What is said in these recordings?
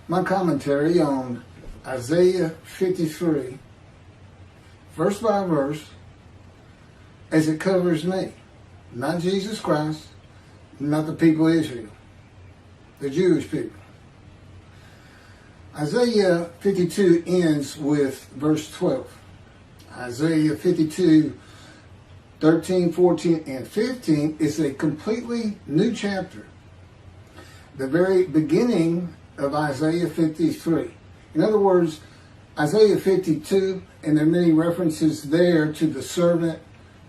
My commentary on Isaiah 53, verse by verse, as it covers me. Not Jesus Christ, not the people of Israel, the Jewish people. Isaiah 52 ends with verse 12. Isaiah 52, 13, 14, and 15 is a completely new chapter. The very beginning of Isaiah 53. In other words, Isaiah 52, and there are many references there to the servant,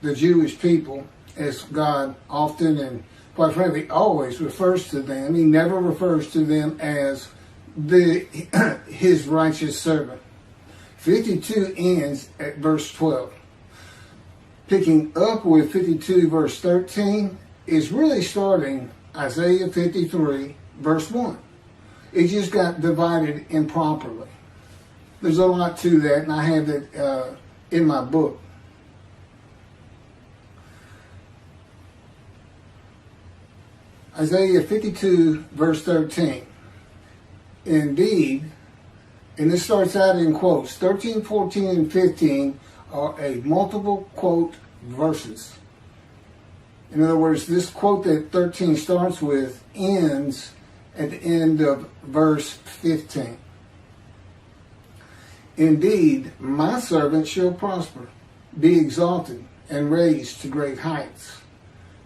the Jewish people, as God often and quite frankly always refers to them. He never refers to them as his righteous servant. 52 ends at verse 12. Picking up with 52 verse 13 is really starting Isaiah 53 verse 1. It just got divided improperly. There's a lot to that, and I have it in my book. Isaiah 52 verse 13. Indeed, and this starts out in quotes, 13, 14, and 15 are a multiple quote verses. In other words, this quote that 13 starts with ends at the end of verse 15. Indeed, my servant shall prosper, be exalted, and raised to great heights.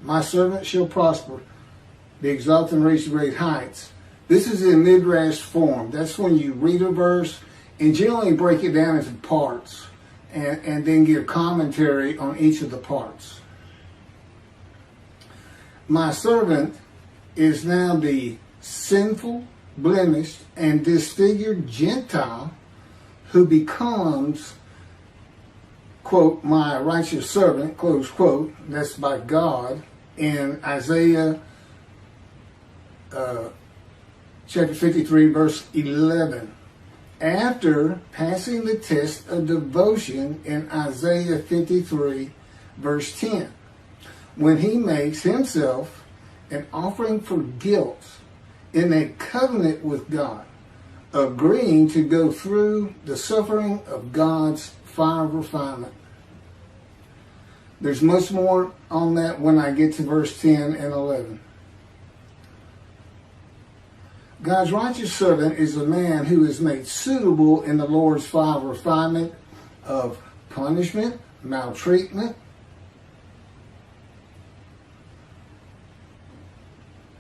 My servant shall prosper, be exalted, and raised to great heights. This is in midrash form. That's when you read a verse and generally break it down into parts and then give commentary on each of the parts. My servant is now the sinful, blemished, and disfigured Gentile who becomes, quote, my righteous servant, close quote. That's by God in Isaiah chapter 53, verse 11. After passing the test of devotion in Isaiah 53, verse 10. When he makes himself an offering for guilt in a covenant with God, agreeing to go through the suffering of God's fire of refinement. There's much more on that when I get to verse 10 and 11. God's righteous servant is a man who is made suitable in the Lord's fire of refinement of punishment, maltreatment,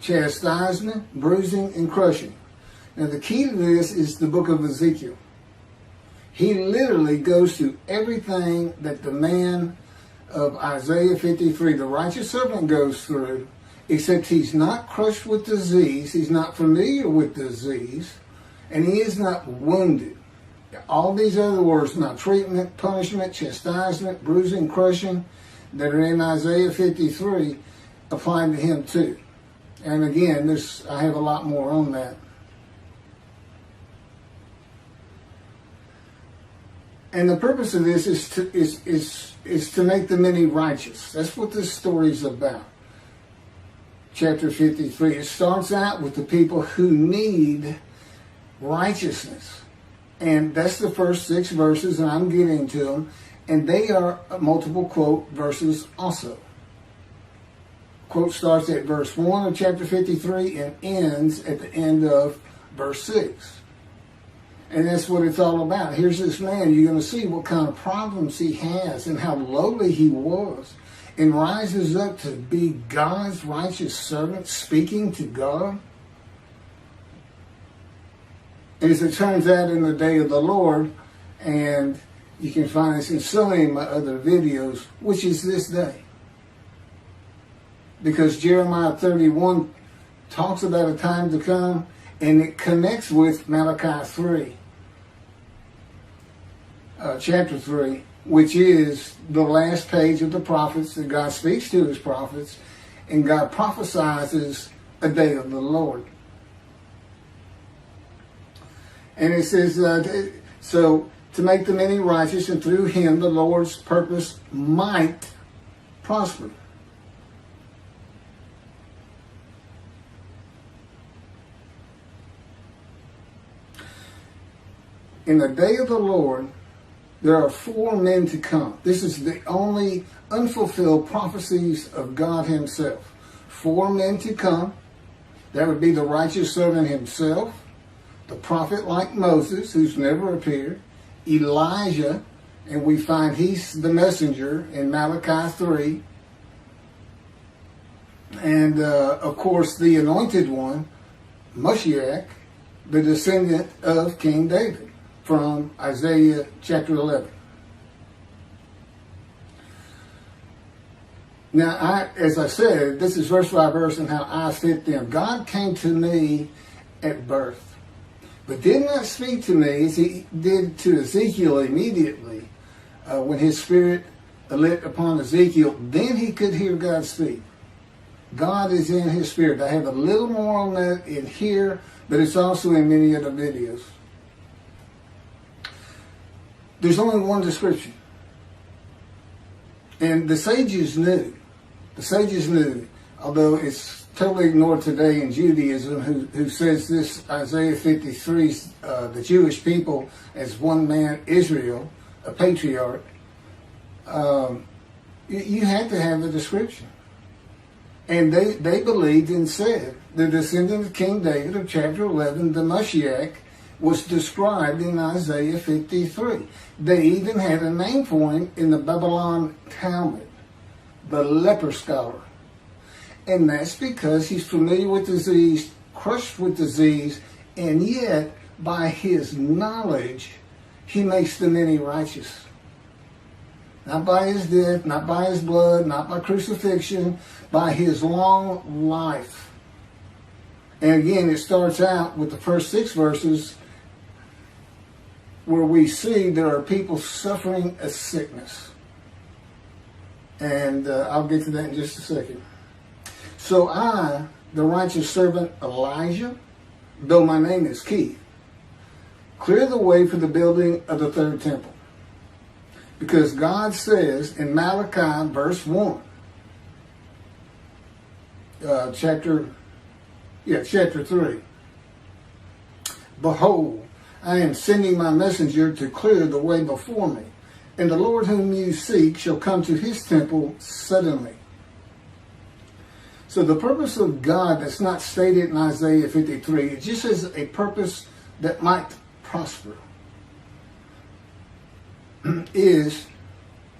chastisement, bruising, and crushing. Now the key to this is the book of Ezekiel. He literally goes through everything that the man of Isaiah 53, the righteous servant, goes through, except he's not crushed with disease, he's not familiar with disease, and he is not wounded. All these other words, maltreatment, punishment, chastisement, bruising, crushing, that are in Isaiah 53, apply to him too. And again, I have a lot more on that. And the purpose of this is to make the many righteous. That's what this story is about. Chapter 53. It starts out with the people who need righteousness. And that's the first 6 verses, and I'm getting to them. And they are multiple quote verses also. Quote starts at verse 1 of chapter 53 and ends at the end of verse 6. And that's what it's all about. Here's this man. You're going to see what kind of problems he has and how lowly he was, and rises up to be God's righteous servant, speaking to God. And as it turns out, in the day of the Lord, and you can find this in so many of my other videos, which is this day. Because Jeremiah 31 talks about a time to come, and it connects with Malachi 3, chapter 3, which is the last page of the prophets that God speaks to his prophets, and God prophesies a day of the Lord. And it says, so to make the many righteous, and through him the Lord's purpose might prosper. in the day of the Lord, there are 4 men to come. This is the only unfulfilled prophecies of God himself. 4 men to come. That would be the righteous servant himself, the prophet like Moses, who's never appeared, Elijah, and we find he's the messenger in Malachi 3, and of course the anointed one, Mashiach, the descendant of King David, from Isaiah chapter 11. Now, as I said, this is verse by verse and how I fit them. God came to me at birth, but did not speak to me as he did to Ezekiel immediately when his spirit lit upon Ezekiel. Then he could hear God speak. God is in his spirit. I have a little more on that in here, but it's also in many other videos. There's only one description. And the sages knew. The sages knew, although it's totally ignored today in Judaism, who says this Isaiah 53, the Jewish people as one man, Israel, a patriarch. You had to have a description. And they believed and said the descendant of King David of chapter 11, the Mashiach, was described in Isaiah 53. They even had a name for him in the Babylon Talmud, the leper scholar. And that's because he's familiar with disease, crushed with disease, and yet by his knowledge, he makes the many righteous. Not by his death, not by his blood, not by crucifixion, by his long life. And again, it starts out with the first 6 verses where we see there are people suffering a sickness. And I'll get to that in just a second. So I, the righteous servant Elijah, though my name is Keith, clear the way for the building of the 3rd temple. Because God says in Malachi verse 1, chapter 3, behold, I am sending my messenger to clear the way before me, and the Lord whom you seek shall come to his temple suddenly. So the purpose of God that's not stated in Isaiah 53, it just is a purpose that might prosper, is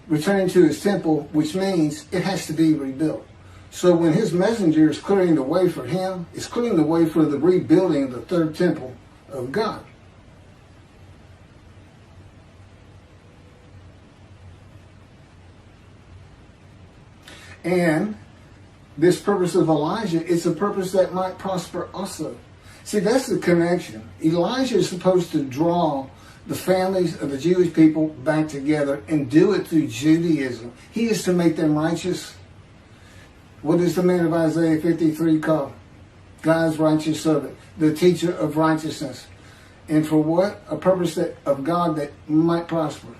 returning to his temple, which means it has to be rebuilt. So when his messenger is clearing the way for him, it's clearing the way for the rebuilding of the 3rd temple of God. And this purpose of Elijah is a purpose that might prosper also. See, that's the connection. Elijah is supposed to draw the families of the Jewish people back together and do it through Judaism. He is to make them righteous. What is the man of Isaiah 53 called? God's righteous servant, the teacher of righteousness. And for what? A purpose of God that might prosper.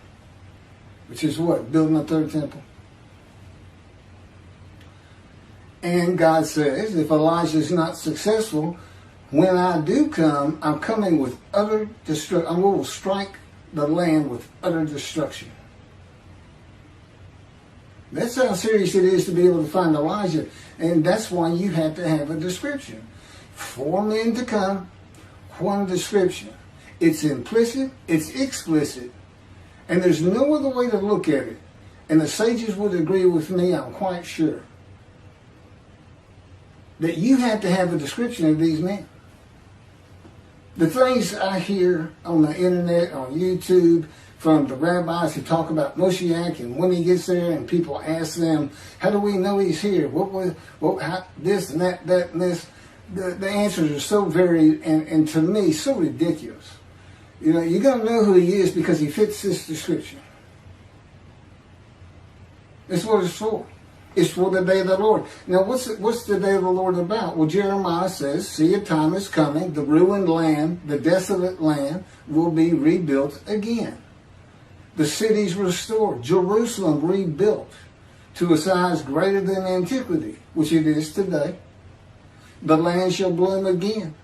Which is what? Building a 3rd temple. And God says, if Elijah is not successful, when I do come, I'm coming with utter destruction. I will strike the land with utter destruction. That's how serious it is to be able to find Elijah. And that's why you have to have a description. 4 men to come, 1 description. It's implicit, it's explicit, and there's no other way to look at it. And the sages would agree with me, I'm quite sure, that you have to have a description of these men. The things I hear on the internet, on YouTube, from the rabbis who talk about Moshiach and when he gets there, and people ask them, how do we know he's here? How, this and that and this. The answers are so varied and to me so ridiculous. You know, you're going to know who he is because he fits this description. That's what it's for. It's for the day of the Lord. Now, what's the day of the Lord about? Well, Jeremiah says, see, a time is coming, the ruined land, the desolate land will be rebuilt again. The cities restored, Jerusalem rebuilt to a size greater than antiquity, which it is today. The land shall bloom again.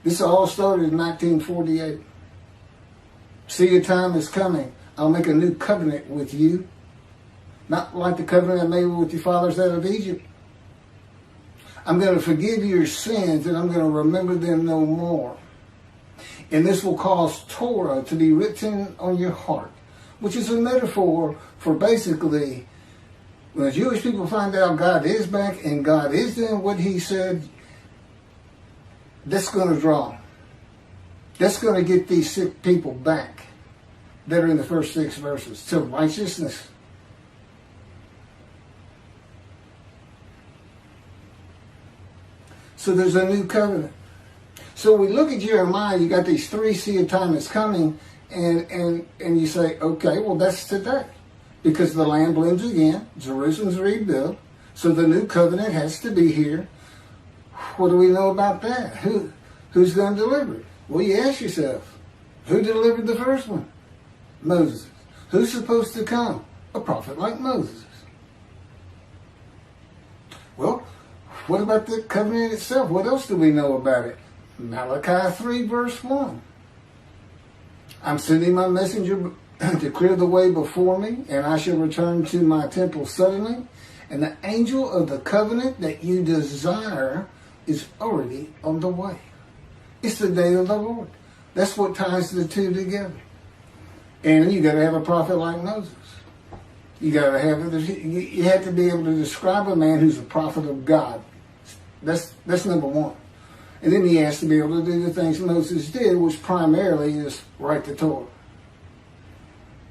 This all started in 1948. See, your time is coming. I'll make a new covenant with you. Not like the covenant I made with your fathers out of Egypt. I'm going to forgive your sins, and I'm going to remember them no more. And this will cause Torah to be written on your heart, which is a metaphor for basically, when the Jewish people find out God is back and God is doing what he said, that's going to draw. That's going to get these sick people back that are in the first 6 verses to righteousness. So there's a new covenant. So we look at Jeremiah, you got these 3 see a time is coming, and you say, okay, well that's today. Because the land blooms again, Jerusalem's rebuilt, so the new covenant has to be here. What do we know about that? Who's going to deliver it? Well, you ask yourself, who delivered the first one? Moses. Who's supposed to come? A prophet like Moses. Well, what about the covenant itself? What else do we know about it? Malachi 3 verse 1. I'm sending my messenger to clear the way before me, and I shall return to my temple suddenly, and the angel of the covenant that you desire is already on the way. It's the day of the Lord. That's what ties the two together. And you got to have a prophet like Moses. You got to have you have to be able to describe a man who's a prophet of God. That's number one. And then he has to be able to do the things Moses did, which primarily is write the Torah.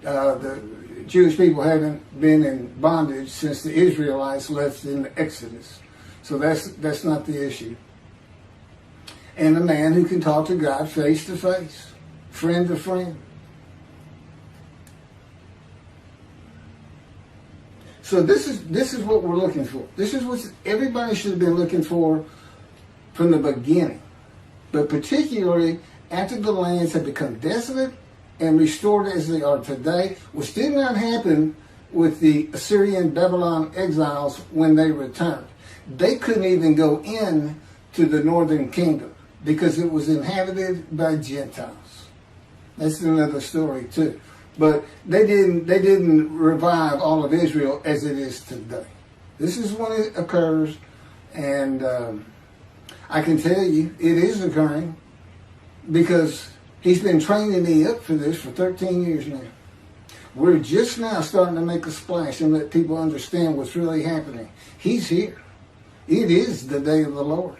The Jewish people haven't been in bondage since the Israelites left in the Exodus. So that's not the issue. And a man who can talk to God face to face, friend to friend. So this is what we're looking for. This is what everybody should have been looking for from the beginning. But particularly after the lands had become desolate and restored as they are today, which did not happen with the Assyrian Babylon exiles when they returned. They couldn't even go in to the northern kingdom because it was inhabited by Gentiles. That's another story too. But they didn't revive all of Israel as it is today. This is when it occurs, and I can tell you it is occurring because he's been training me up for this for 13 years now. We're just now starting to make a splash and let people understand what's really happening. He's here. It is the day of the Lord.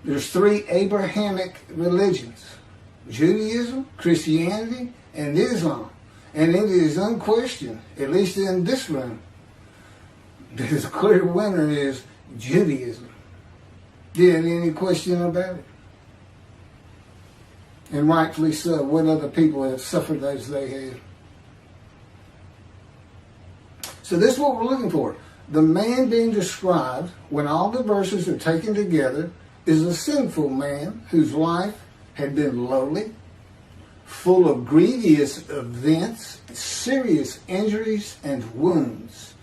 There's 3 Abrahamic religions: Judaism, Christianity, and Islam. And it is unquestioned, at least in this room, that the clear winner is Judaism. There ain't any question about it. And rightfully so. What other people have suffered as they have. So this is what we're looking for. The man being described, when all the verses are taken together, is a sinful man whose life had been lowly, full of grievous events, serious injuries and wounds,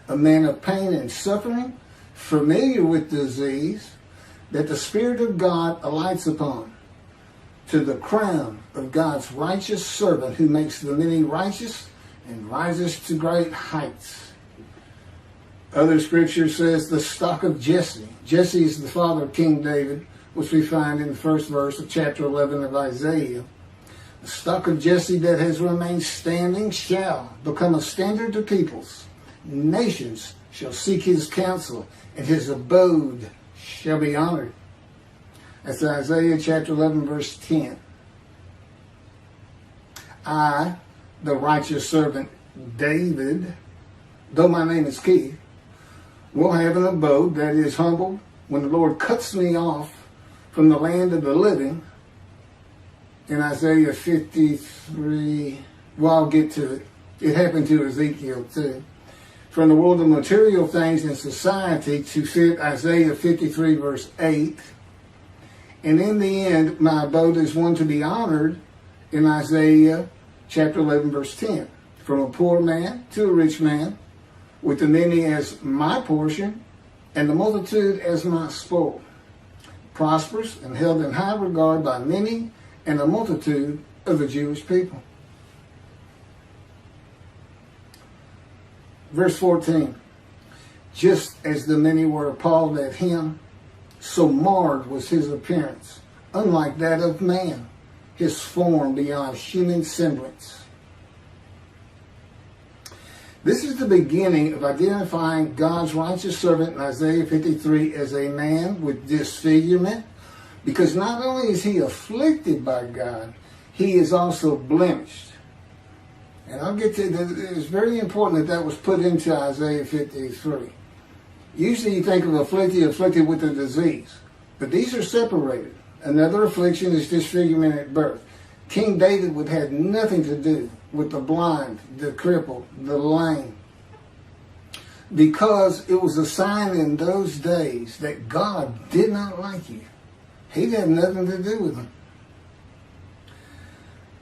a man of pain and suffering, familiar with disease, that the Spirit of God alights upon, to the crown of God's righteous servant who makes the many righteous and rises to great heights. Other scripture says the stock of Jesse. Jesse is the father of King David, which we find in the first verse of chapter 11 of Isaiah. The stock of Jesse that has remained standing shall become a standard to peoples. Nations shall seek his counsel, and his abode shall be honored. That's Isaiah chapter 11, verse 10. I, the righteous servant David, though my name is Keith, will have an abode that is humble when the Lord cuts me off from the land of the living. In Isaiah 53, well, I'll get to it. It happened to Ezekiel too. From the world of material things in society to fit Isaiah 53 verse 8. And in the end, my abode is one to be honored in Isaiah chapter 11 verse 10. From a poor man to a rich man, with the many as my portion, and the multitude as my spoil. Prosperous and held in high regard by many, and the multitude of the Jewish people. Verse 14, just as the many were appalled at him, so marred was his appearance, unlike that of man, his form beyond human semblance. This is the beginning of identifying God's righteous servant in Isaiah 53 as a man with disfigurement, because not only is he afflicted by God, he is also blemished. And I'll get to that. It's very important that was put into Isaiah 53. Usually you think of afflicted with a disease, but these are separated. Another affliction is disfigurement at birth. King David would have nothing to do with the blind, the crippled, the lame, because it was a sign in those days that God did not like you. He'd have nothing to do with them.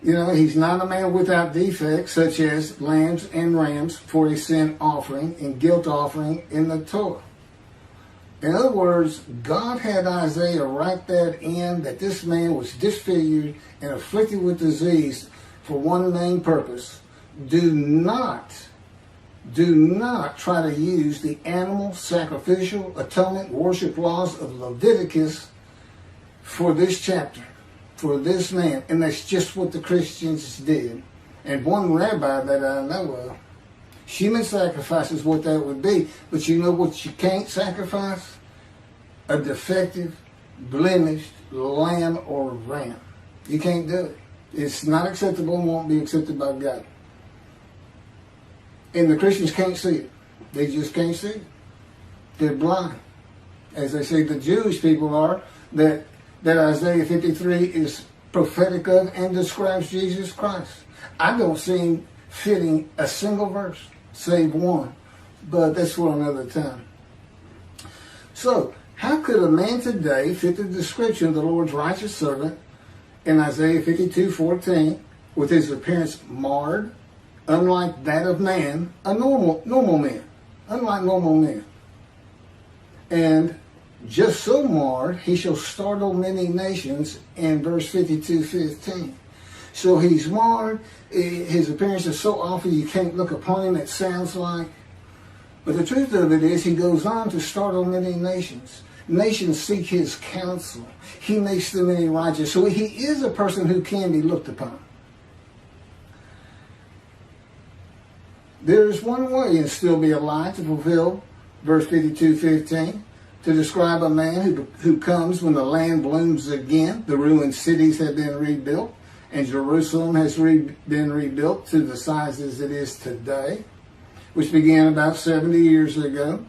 You know, he's not a man without defects, such as lambs and rams for a sin offering and guilt offering in the Torah. In other words, God had Isaiah write that in, that this man was disfigured and afflicted with disease for one main purpose. Do not try to use the animal sacrificial atonement worship laws of Leviticus for this chapter, for this man. And that's just what the Christians did. And one rabbi that I know of, human sacrifice is what that would be. But you know what you can't sacrifice? A defective, blemished lamb or ram. You can't do it. It's not acceptable and won't be accepted by God. And the Christians can't see it. They just can't see it. They're blind. As they say the Jewish people are, that Isaiah 53 is prophetic of and describes Jesus Christ. I don't see him fitting a single verse, save one. But that's for another time. So, how could a man today fit the description of the Lord's righteous servant in Isaiah 52:14 with his appearance marred, unlike that of man, a normal man, unlike normal men? And just so marred, he shall startle many nations in verse 52:15. So he's marred, his appearance is so awful you can't look upon him, it sounds like. But the truth of it is, he goes on to startle many nations. Nations seek his counsel. He makes them many righteous. So he is a person who can be looked upon. There is one way and still be alive to fulfill verse 52:15, to describe a man who comes when the land blooms again, the ruined cities have been rebuilt, and Jerusalem has been rebuilt to the size as it is today, which began about 70 years ago.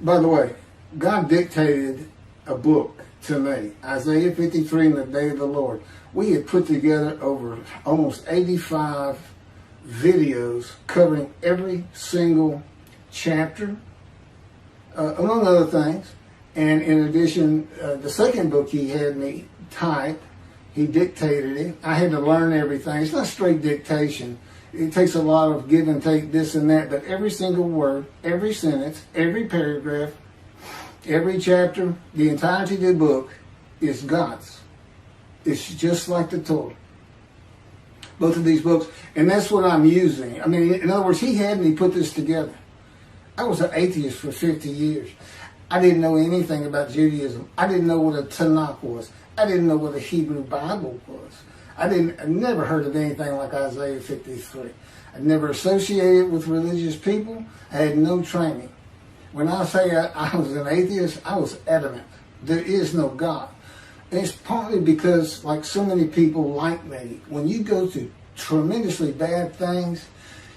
By the way, God dictated a book to me, Isaiah 53 and the Day of the Lord. We had put together over almost 85 videos covering every single chapter, among other things. And in addition, the second book he had me type, he dictated it. I had to learn everything. It's not straight dictation. It takes a lot of give and take, this and that, but every single word, every sentence, every paragraph, every chapter, the entirety of the book is God's. It's just like the Torah. Both of these books, and that's what I'm using. I mean, in other words, he had me put this together. I was an atheist for 50 years. I didn't know anything about Judaism. I didn't know what a Tanakh was. I didn't know what a Hebrew Bible was. I never heard of anything like Isaiah 53. I never associated with religious people. I had no training. When I say I was an atheist, I was adamant. There is no God. And it's partly because, like so many people like me, when you go through tremendously bad things,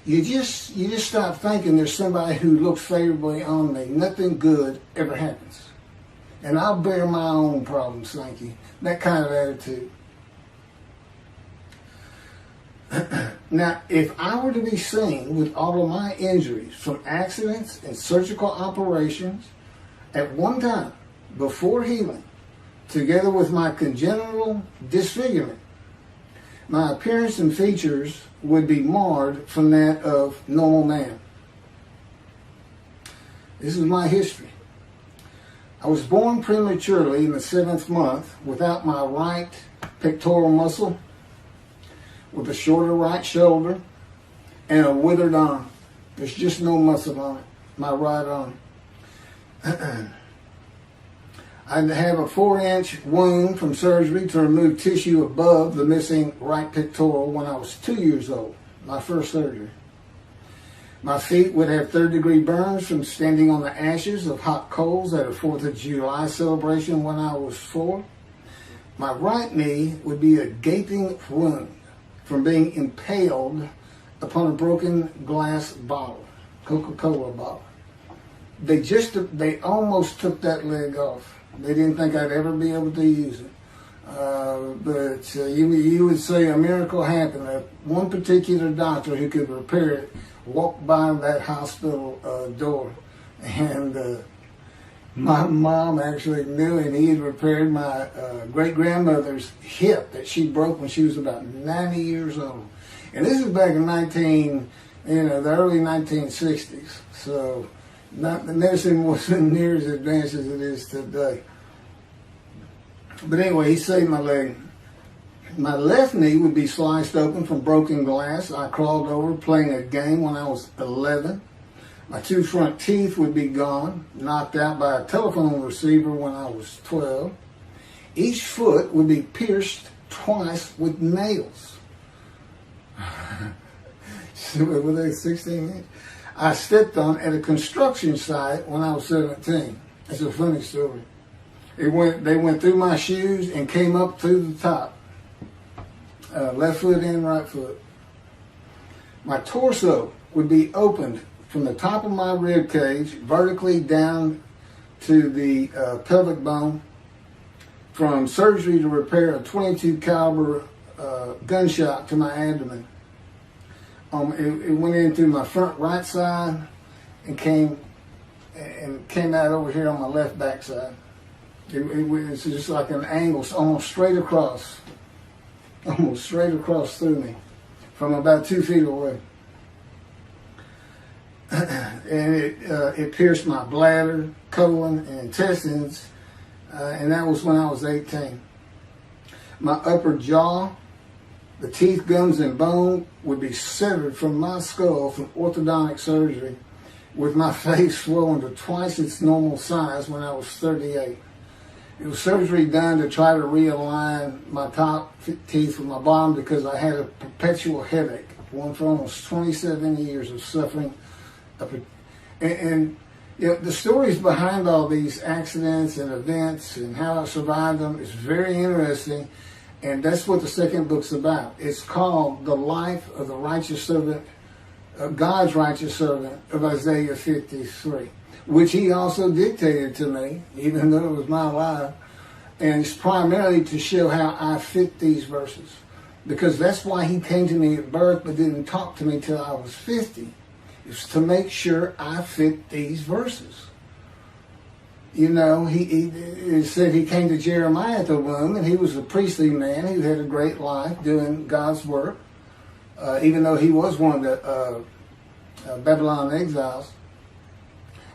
you just stop thinking there's somebody who looks favorably on me. Nothing good ever happens. And I'll bear my own problems, thank you. That kind of attitude. Now, if I were to be seen with all of my injuries from accidents and surgical operations at one time before healing, together with my congenital disfigurement, my appearance and features would be marred from that of normal man. This is my history. I was born prematurely in the 7th month without my right pectoral muscle, with a shorter right shoulder, and a withered arm. There's just no muscle on it, my right arm. I have a 4-inch wound from surgery to remove tissue above the missing right pectoral when I was 2 years old, my first surgery. My feet would have 3rd-degree burns from standing on the ashes of hot coals at a 4th of July celebration when I was 4. My right knee would be a gaping wound from being impaled upon a broken glass bottle, Coca-Cola bottle. They almost took that leg off. They didn't think I'd ever be able to use it. But you would say a miracle happened. One particular doctor who could repair it walked by that hospital door, and my mom actually knew him. He had repaired my great-grandmother's hip that she broke when she was about 90 years old. And this is back in the early 1960s. So the medicine wasn't near as advanced as it is today. But anyway, he saved my leg. My left knee would be sliced open from broken glass. I crawled over playing a game when I was 11. My 2 front teeth would be gone, knocked out by a telephone receiver when I was 12. Each foot would be pierced twice with nails. Were they 16 inches? I stepped on at a construction site when I was 17. It's a funny story. They went through my shoes and came up through the top. Left foot and right foot. My torso would be opened from the top of my rib cage vertically down to the pelvic bone from surgery to repair a .22 caliber gunshot to my abdomen. It went in through my front right side and came out over here on my left back side. It was just like an angle, almost straight across through me from about 2 feet away. And it pierced my bladder, colon, and intestines, and that was when I was 18. My upper jaw, the teeth, gums, and bone would be severed from my skull from orthodontic surgery, with my face swollen to twice its normal size when I was 38. It was surgery done to try to realign my top teeth with my bottom because I had a perpetual headache, one for almost 27 years of suffering. And the stories behind all these accidents and events and how I survived them is very interesting, and that's what the second book's about. It's called The Life of the Righteous Servant, God's Righteous Servant of Isaiah 53. Which he also dictated to me, even though it was my life. And it's primarily to show how I fit these verses. Because that's why he came to me at birth but didn't talk to me till I was 50. It's to make sure I fit these verses. He said he came to Jeremiah at the womb, and he was a priestly man who had a great life doing God's work, even though he was one of the Babylon exiles.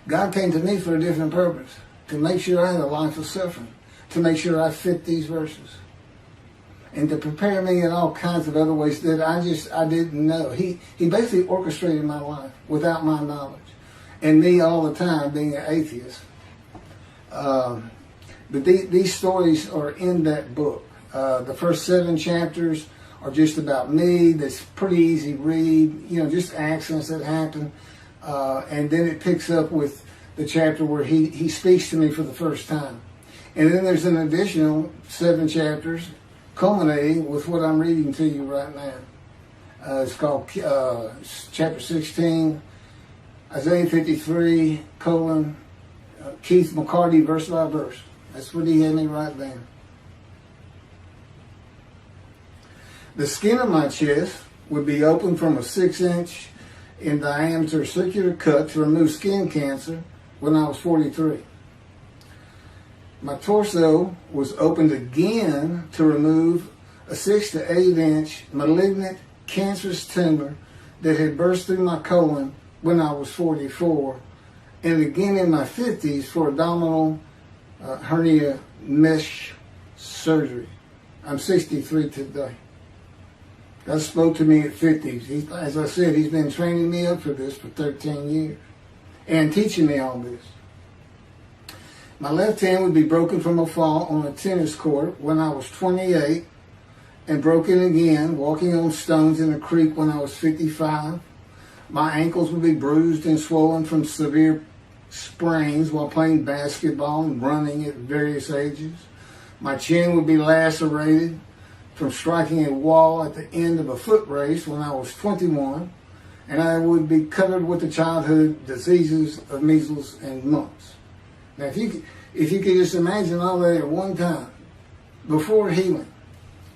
God came to me for a different purpose, to make sure I had a life of suffering, to make sure I fit these verses, and to prepare me in all kinds of other ways that I didn't know. He basically orchestrated my life without my knowledge, and me all the time being an atheist. But these stories are in that book. The first 7 chapters are just about me. That's pretty easy read, just accidents that happen. And then it picks up with the chapter where he speaks to me for the first time. And then there's an additional 7 chapters culminating with what I'm reading to you right now. It's called chapter 16, Isaiah 53, Keith McCarty, verse by verse. That's what he had me write down. The skin of my chest would be open from a 6-inch in diameter circular cut to remove skin cancer when I was 43. My torso was opened again to remove a 6 to 8 inch malignant cancerous tumor that had burst through my colon when I was 44, and again in my 50s for abdominal hernia mesh surgery. I'm 63 today. God spoke to me at 50. As I said, he's been training me up for this for 13 years and teaching me all this. My left hand would be broken from a fall on a tennis court when I was 28 and broken again walking on stones in a creek when I was 55. My ankles would be bruised and swollen from severe sprains while playing basketball and running at various ages. My chin would be lacerated from striking a wall at the end of a foot race when I was 21, and I would be covered with the childhood diseases of measles and mumps. Now, if you could just imagine all that at one time, before healing,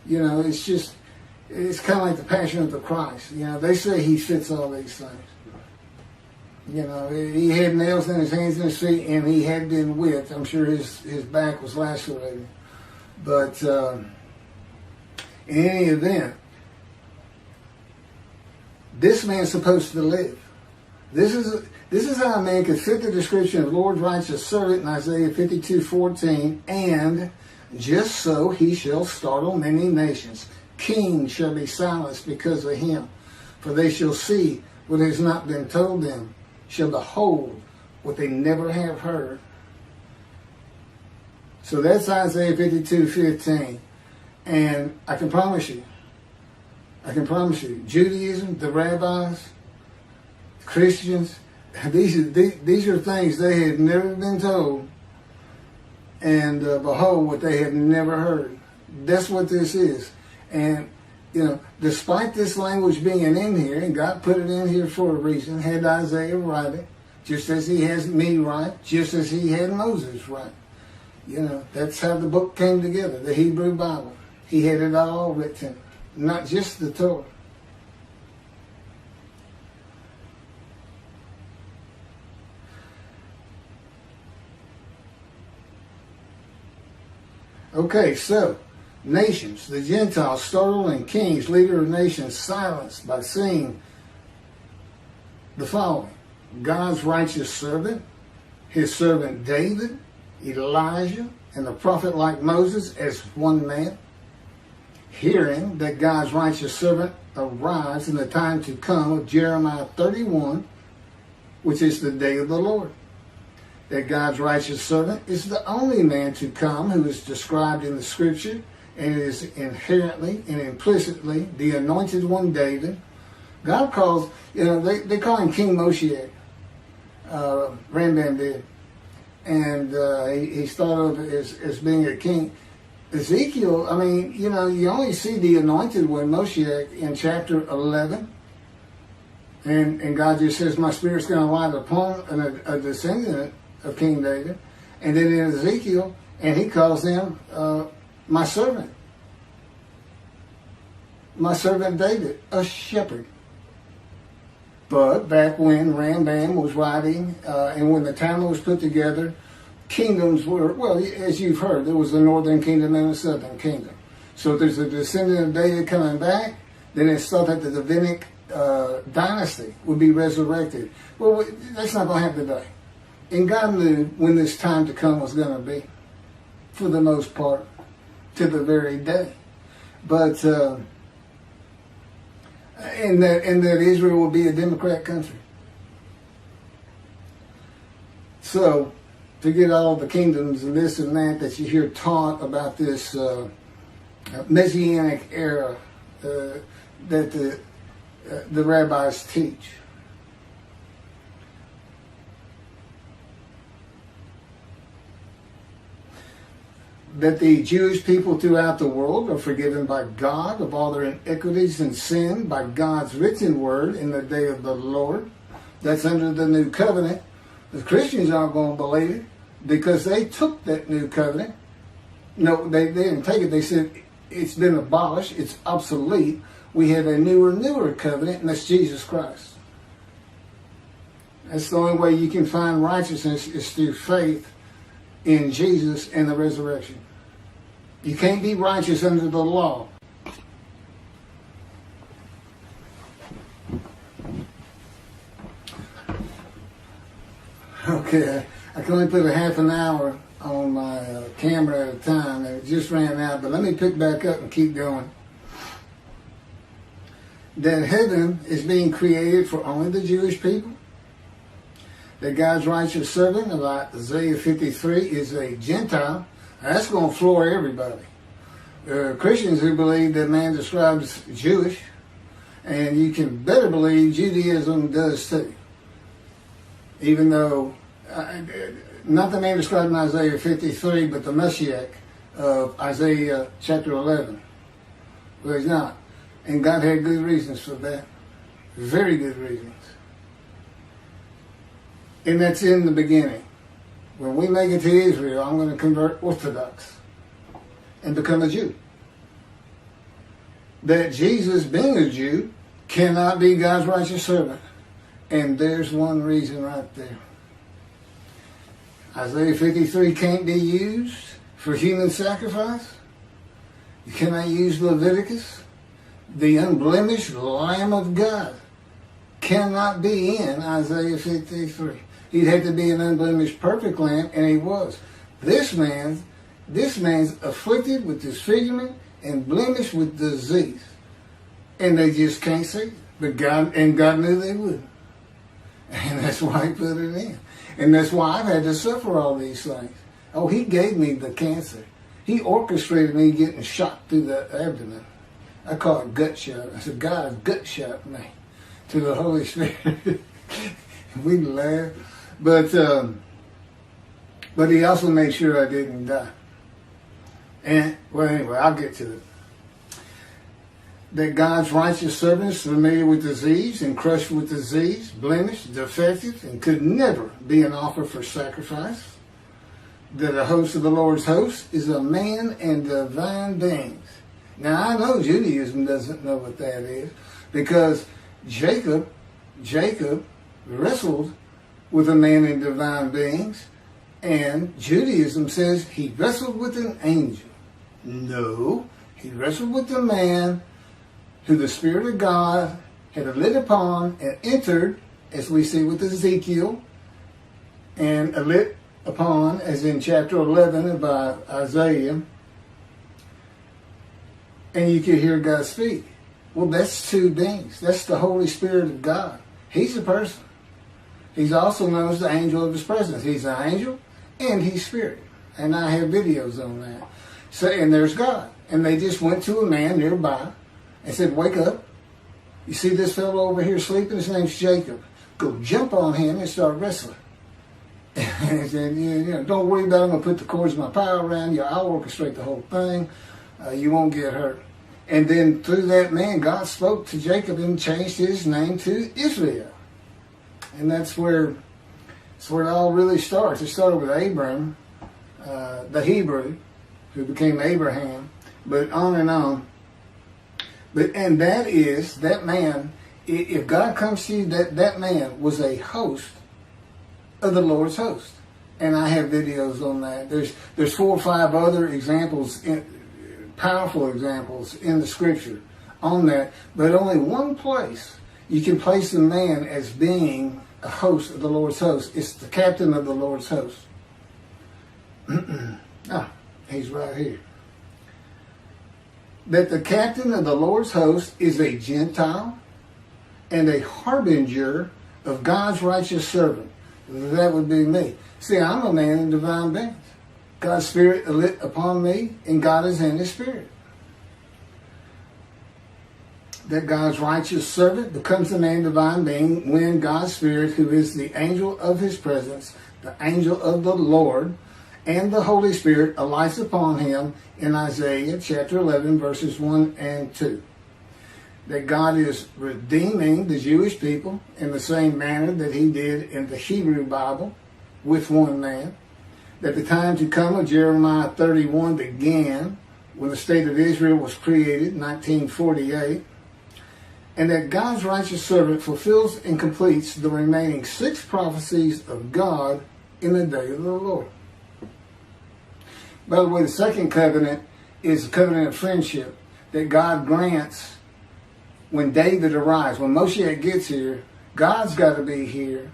it's kind of like the Passion of the Christ. They say he fits all these things. He had nails in his hands and his feet, and he had been whipped. I'm sure his back was lacerated. But in any event, this man's supposed to live. This is how a man could fit the description of Lord's righteous servant in Isaiah 52:14, and just so he shall startle many nations. Kings shall be silenced because of him, for they shall see what has not been told them, shall behold what they never have heard. So that's Isaiah 52:15. And I can promise you, Judaism, the rabbis, Christians, these are things they had never been told, and behold what they had never heard. That's what this is. And, despite this language being in here, and God put it in here for a reason, had Isaiah write it, just as he has me write, just as he had Moses write. That's how the book came together, the Hebrew Bible. He had it all written, not just the Torah. Okay, so, nations, the Gentiles, startled, and kings, leader of nations, silenced by seeing the following. God's righteous servant, his servant David, Elijah, and the prophet like Moses as one man, hearing that God's righteous servant arrives in the time to come of Jeremiah 31, which is the day of the Lord. That God's righteous servant is the only man to come who is described in the scripture, and is inherently and implicitly the anointed one, David. God calls, they call him King Moshiach. Rambam did. And he's thought of as being a king. Ezekiel, you only see the anointed one, Moshiach, in chapter 11. And God just says, my spirit's going to light upon a descendant of King David. And then in Ezekiel, and he calls him my servant David, a shepherd. But back when Rambam was writing, and when the Talmud was put together, kingdoms were, well, as you've heard, there was a northern kingdom and a southern kingdom. So if there's a descendant of David coming back, then it's thought that the Davidic dynasty would be resurrected. Well, that's not going to happen today. And God knew when this time to come was going to be, for the most part, to the very day. But, and that Israel will be a democrat country. So, forget all the kingdoms and this and that you hear taught about this Messianic era that the rabbis teach. That the Jewish people throughout the world are forgiven by God of all their iniquities and sin by God's written word in the day of the Lord. That's under the new covenant. The Christians aren't going to believe it because they took that new covenant. No, they didn't take it. They said it's been abolished. It's obsolete. We have a newer covenant, and that's Jesus Christ. That's the only way you can find righteousness is through faith in Jesus and the resurrection. You can't be righteous under the law. Okay, I can only put a half an hour on my camera at a time, and it just ran out. But let me pick back up and keep going. That heaven is being created for only the Jewish people. That God's righteous servant, like Isaiah 53, is a Gentile. That's going to floor everybody. Christians who believe that man describes Jewish, and you can better believe Judaism does too. Even though, not the man described in Isaiah 53, but the Messiah of Isaiah chapter 11. Well, he's not. And God had good reasons for that. Very good reasons. And that's in the beginning. When we make it to Israel, I'm going to convert Orthodox and become a Jew. That Jesus, being a Jew, cannot be God's righteous servant. And there's one reason right there. Isaiah 53 can't be used for human sacrifice. You cannot use Leviticus. The unblemished Lamb of God cannot be in Isaiah 53. He'd have to be an unblemished perfect lamb, and he was. This man's afflicted with disfigurement and blemished with disease. And they just can't see it. But God knew they would. And that's why he put it in. And that's why I've had to suffer all these things. Oh, he gave me the cancer. He orchestrated me getting shot through the abdomen. I call it gut shot. I said, God gut shot me to the Holy Spirit. We laugh. But he also made sure I didn't die. And, well, anyway, I'll get to it. That God's righteous servant is familiar with disease and crushed with disease, blemished, defective, and could never be an offer for sacrifice. That a host of the Lord's host is a man and divine beings. Now, I know Judaism doesn't know what that is, because Jacob wrestled with a man and divine beings, and Judaism says he wrestled with an angel. No, he wrestled with a man who the Spirit of God had lit upon and entered, as we see with Ezekiel, and lit upon, as in chapter 11 of Isaiah, and you could hear God speak. Well, that's two beings. That's the Holy Spirit of God. He's a person. He's also known as the angel of his presence. He's an angel and he's spirit. And I have videos on that. So, and there's God. And they just went to a man nearby and said, wake up. You see this fellow over here sleeping? His name's Jacob. Go jump on him and start wrestling. And he said, don't worry about it. I'm going to put the cords of my power around you. I'll orchestrate the whole thing. You won't get hurt. And then through that man, God spoke to Jacob and changed his name to Israel. And that's where it all really starts. It started with Abram, the Hebrew, who became Abraham, but on and on. And that man, if God comes to you, that man was a host of the Lord's host. And I have videos on that. There's 4 or 5 other examples, powerful examples in the scripture on that, but only one place you can place a man as being a host of the Lord's host. It's the captain of the Lord's host. He's right here. That the captain of the Lord's host is a Gentile and a harbinger of God's righteous servant. That would be me. See, I'm a man in divine beings. God's Spirit lit upon me, and God is in His Spirit. That God's righteous servant becomes a man divine being when God's Spirit, who is the angel of His presence, the angel of the Lord, and the Holy Spirit alights upon him in Isaiah chapter 11, verses 1 and 2. That God is redeeming the Jewish people in the same manner that He did in the Hebrew Bible with one man. That the time to come of Jeremiah 31 began when the state of Israel was created in 1948. And that God's righteous servant fulfills and completes the remaining 6 prophecies of God in the day of the Lord. By the way, the second covenant is a covenant of friendship that God grants when David arrives. When Moshe gets here, God's got to be here,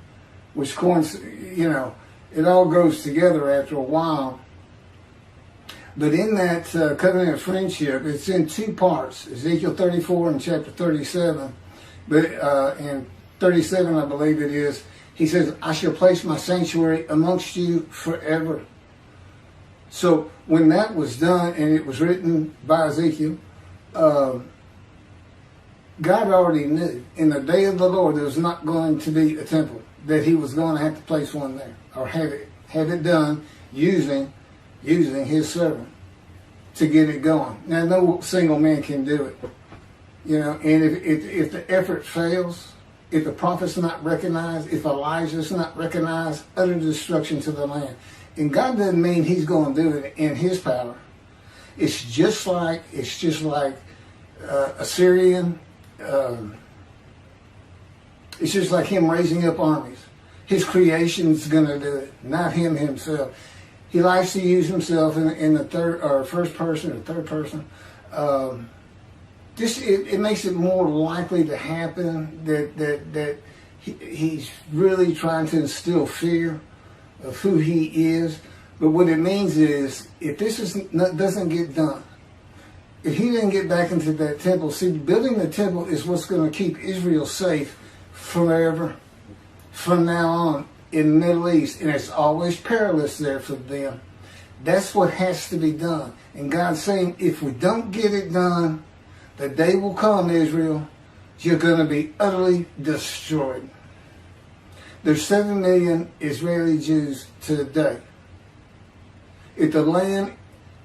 which it all goes together after a while. But in that covenant of friendship, it's in two parts. Ezekiel 34 and chapter 37. But in 37, I believe it is, he says, I shall place my sanctuary amongst you forever. So when that was done, and it was written by Ezekiel, God already knew in the day of the Lord there was not going to be a temple, that he was going to have to place one there, or have it done using his servant to get it going. Now, no single man can do it. You know, and if the effort fails, if the prophet's not recognized, if Elijah's not recognized, utter destruction to the land. And God doesn't mean he's going to do it in his power. It's just like Assyrian. It's just like him raising up armies. His creation's going to do it, not him himself. He likes to use himself in the third or first person or third person. It makes it more likely to happen that he's really trying to instill fear of who he is. But what it means is, if this doesn't get done, if he didn't get back into that temple, see, building the temple is what's going to keep Israel safe forever, from now on, in the Middle East. And it's always perilous there for them. That's what has to be done. And God's saying, if we don't get it done, the day will come, Israel, you're going to be utterly destroyed. There's 7 million Israeli Jews today. If the land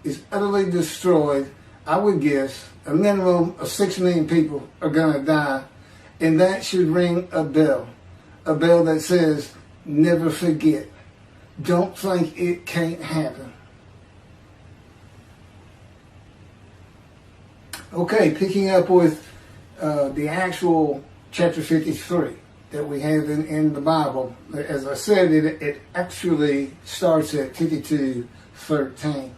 is utterly destroyed, I would guess a minimum of 6 million people are going to die. And that should ring a bell that says, never forget. Don't think it can't happen. Okay, picking up with the actual chapter 53 that we have in the Bible. As I said, it actually starts at 52:13.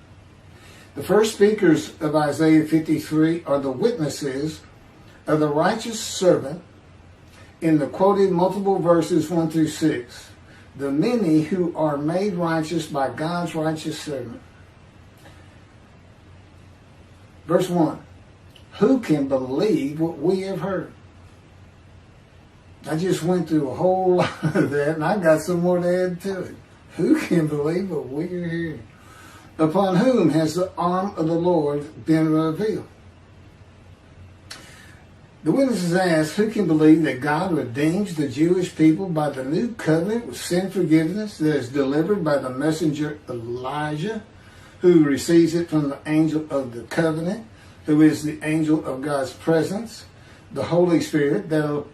The first speakers of Isaiah 53 are the witnesses of the righteous servant in the quoted multiple verses 1 through 6. The many who are made righteous by God's righteous servant. Verse 1. Who can believe what we have heard? I just went through a whole lot of that, and I got some more to add to it. Who can believe what we are hearing? Upon whom has the arm of the Lord been revealed? The witnesses ask, who can believe that God redeems the Jewish people by the new covenant with sin forgiveness that is delivered by the messenger Elijah, who receives it from the angel of the covenant, who is the angel of God's presence, the Holy Spirit that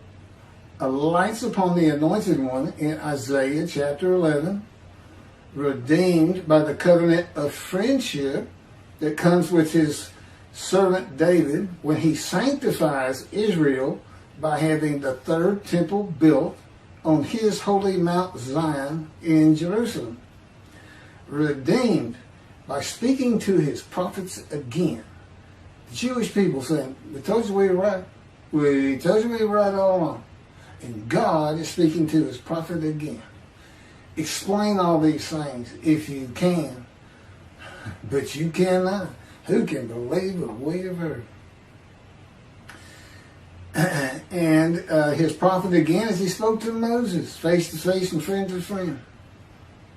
alights upon the anointed one in Isaiah chapter 11, redeemed by the covenant of friendship that comes with his servant David when he sanctifies Israel by having the third temple built on his holy Mount Zion in Jerusalem. Redeemed by speaking to his prophets again. The Jewish people saying, we told you we were right. We told you we were right all along. And God is speaking to his prophet again. Explain all these things if you can. But you cannot. Who can believe what we have heard? And his prophet again, as he spoke to Moses, face to face and friend to friend.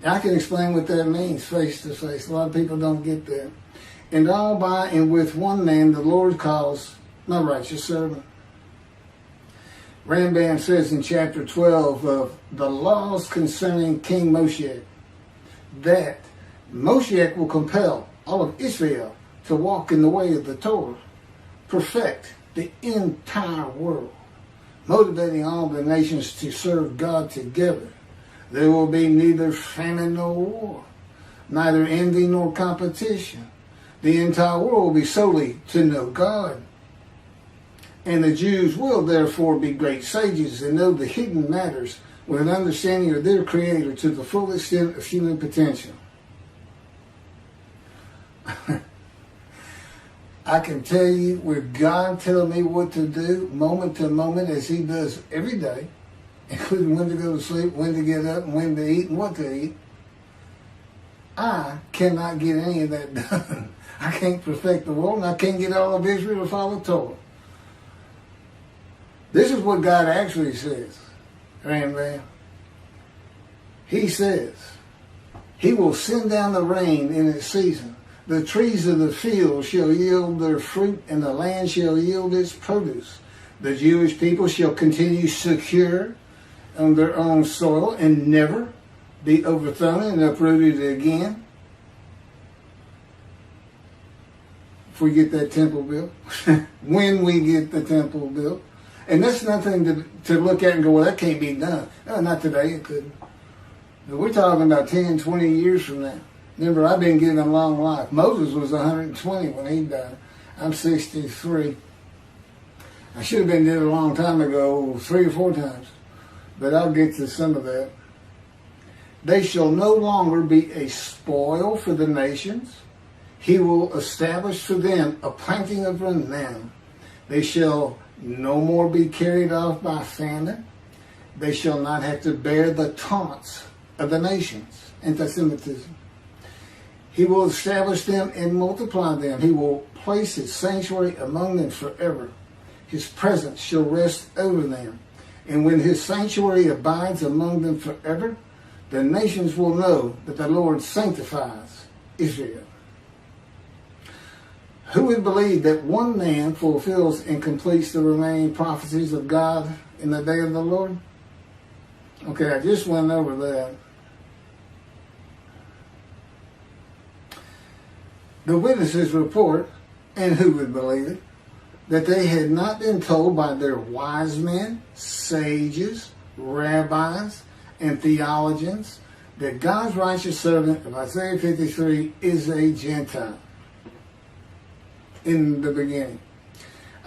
I can explain what that means, face to face. A lot of people don't get that. And all by and with one man the Lord calls my righteous servant. Rambam says in chapter 12 of the laws concerning King Moshe that Moshe will compel all of Israel to walk in the way of the Torah, perfect the entire world, motivating all the nations to serve God together. There will be neither famine nor war, neither envy nor competition. The entire world will be solely to know God. And the Jews will therefore be great sages and know the hidden matters with an understanding of their Creator to the full extent of human potential. I can tell you, with God telling me what to do moment to moment as he does every day, including when to go to sleep, when to get up, and when to eat, and what to eat, I cannot get any of that done. I can't perfect the world, and I can't get all of Israel to follow Torah. This is what God actually says. Amen. He says, He will send down the rain in its season. The trees of the field shall yield their fruit, and the land shall yield its produce. The Jewish people shall continue secure on their own soil and never be overthrown and uprooted again. If we get that temple built, when we get the temple built. And that's nothing to look at and go, well, that can't be done. No, not today, it couldn't. But we're talking about 10, 20 years from now. Remember, I've been given a long life. Moses was 120 when he died. I'm 63. I should have been dead a long time ago, 3 or 4 times. But I'll get to some of that. They shall no longer be a spoil for the nations. He will establish for them a planting of renown. They shall no more be carried off by famine. They shall not have to bear the taunts of the nations. Anti-Semitism. He will establish them and multiply them. He will place his sanctuary among them forever. His presence shall rest over them. And when his sanctuary abides among them forever, the nations will know that the Lord sanctifies Israel. Who would believe that one man fulfills and completes the remaining prophecies of God in the day of the Lord? Okay, I just went over that. The witnesses report, and who would believe it, that they had not been told by their wise men, sages, rabbis, and theologians that God's righteous servant of Isaiah 53 is a Gentile. In the beginning.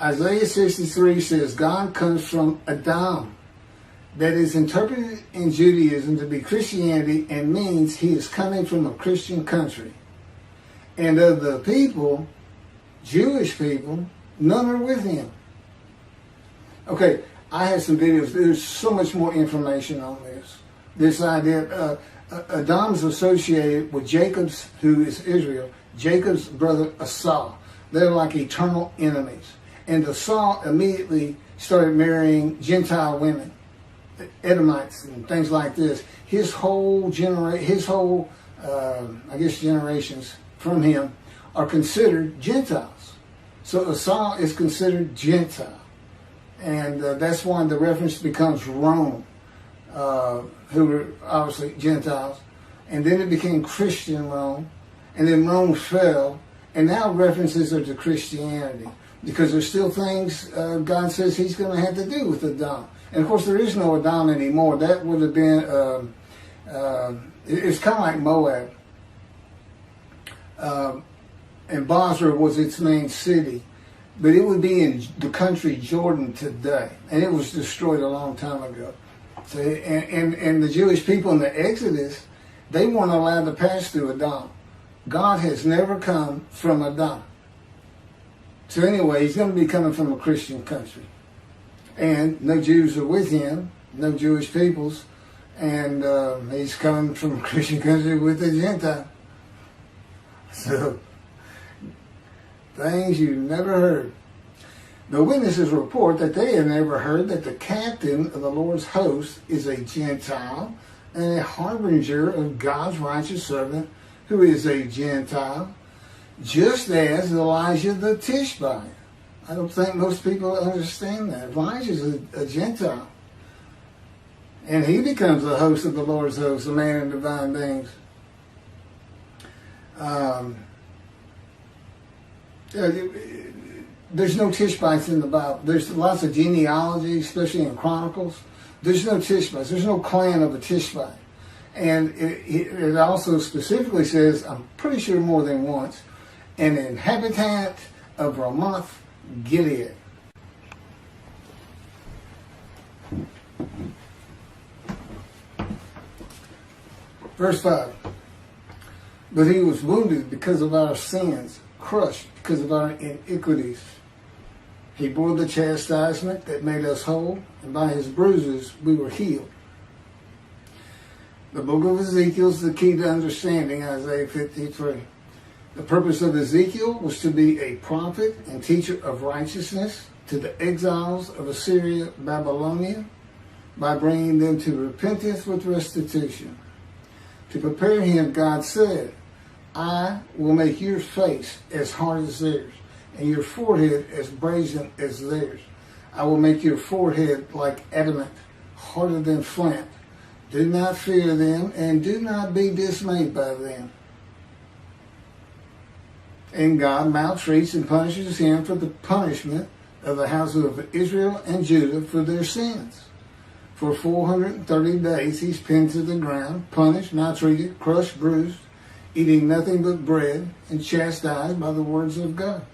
Isaiah 63 says God comes from Adam. That is interpreted in Judaism to be Christianity and means he is coming from a Christian country. And of the people, Jewish people, none are with him. Okay, I have some videos. There's so much more information on this. This idea, Adam's associated with Jacob's, who is Israel, Jacob's brother Esau. They're like eternal enemies. And Esau immediately started marrying Gentile women, Edomites and things like this. His whole generations from him are considered Gentiles. So Esau is considered Gentile. And that's why the reference becomes Rome, who were obviously Gentiles. And then it became Christian Rome. And then Rome fell. And now references are to Christianity because there's still things God says he's going to have to do with Adam. And of course there is no Adam anymore. That would have been, it's kind of like Moab. And Basra was its main city. But it would be in the country Jordan today. And it was destroyed a long time ago. So, and the Jewish people in the Exodus, they weren't allowed to pass through Adam. God has never come from Adam. So anyway, he's going to be coming from a Christian country. And no Jews are with him, no Jewish peoples. And he's coming from a Christian country with a Gentile. So, things you've never heard. The witnesses report that they have never heard that the captain of the Lord's host is a Gentile and a harbinger of God's righteous servant, who is a Gentile, just as Elijah the Tishbite. I don't think most people understand that. Elijah's a Gentile. And he becomes the host of the Lord's host, a man in divine things. There's no Tishbites in the Bible. There's lots of genealogy, especially in Chronicles. There's no Tishbites. There's no clan of a Tishbite. And it also specifically says, I'm pretty sure more than once, an inhabitant of Ramoth Gilead. Verse 5. But he was wounded because of our sins, crushed because of our iniquities. He bore the chastisement that made us whole, and by his bruises we were healed. The book of Ezekiel is the key to understanding Isaiah 53. The purpose of Ezekiel was to be a prophet and teacher of righteousness to the exiles of Assyria, Babylonia, by bringing them to repentance with restitution. To prepare him, God said, I will make your face as hard as theirs, and your forehead as brazen as theirs. I will make your forehead like adamant, harder than flint. Do not fear them, and do not be dismayed by them. And God maltreats and punishes him for the punishment of the house of Israel and Judah for their sins. For 430 days he's pinned to the ground, punished, maltreated, crushed, bruised, eating nothing but bread, and chastised by the words of God.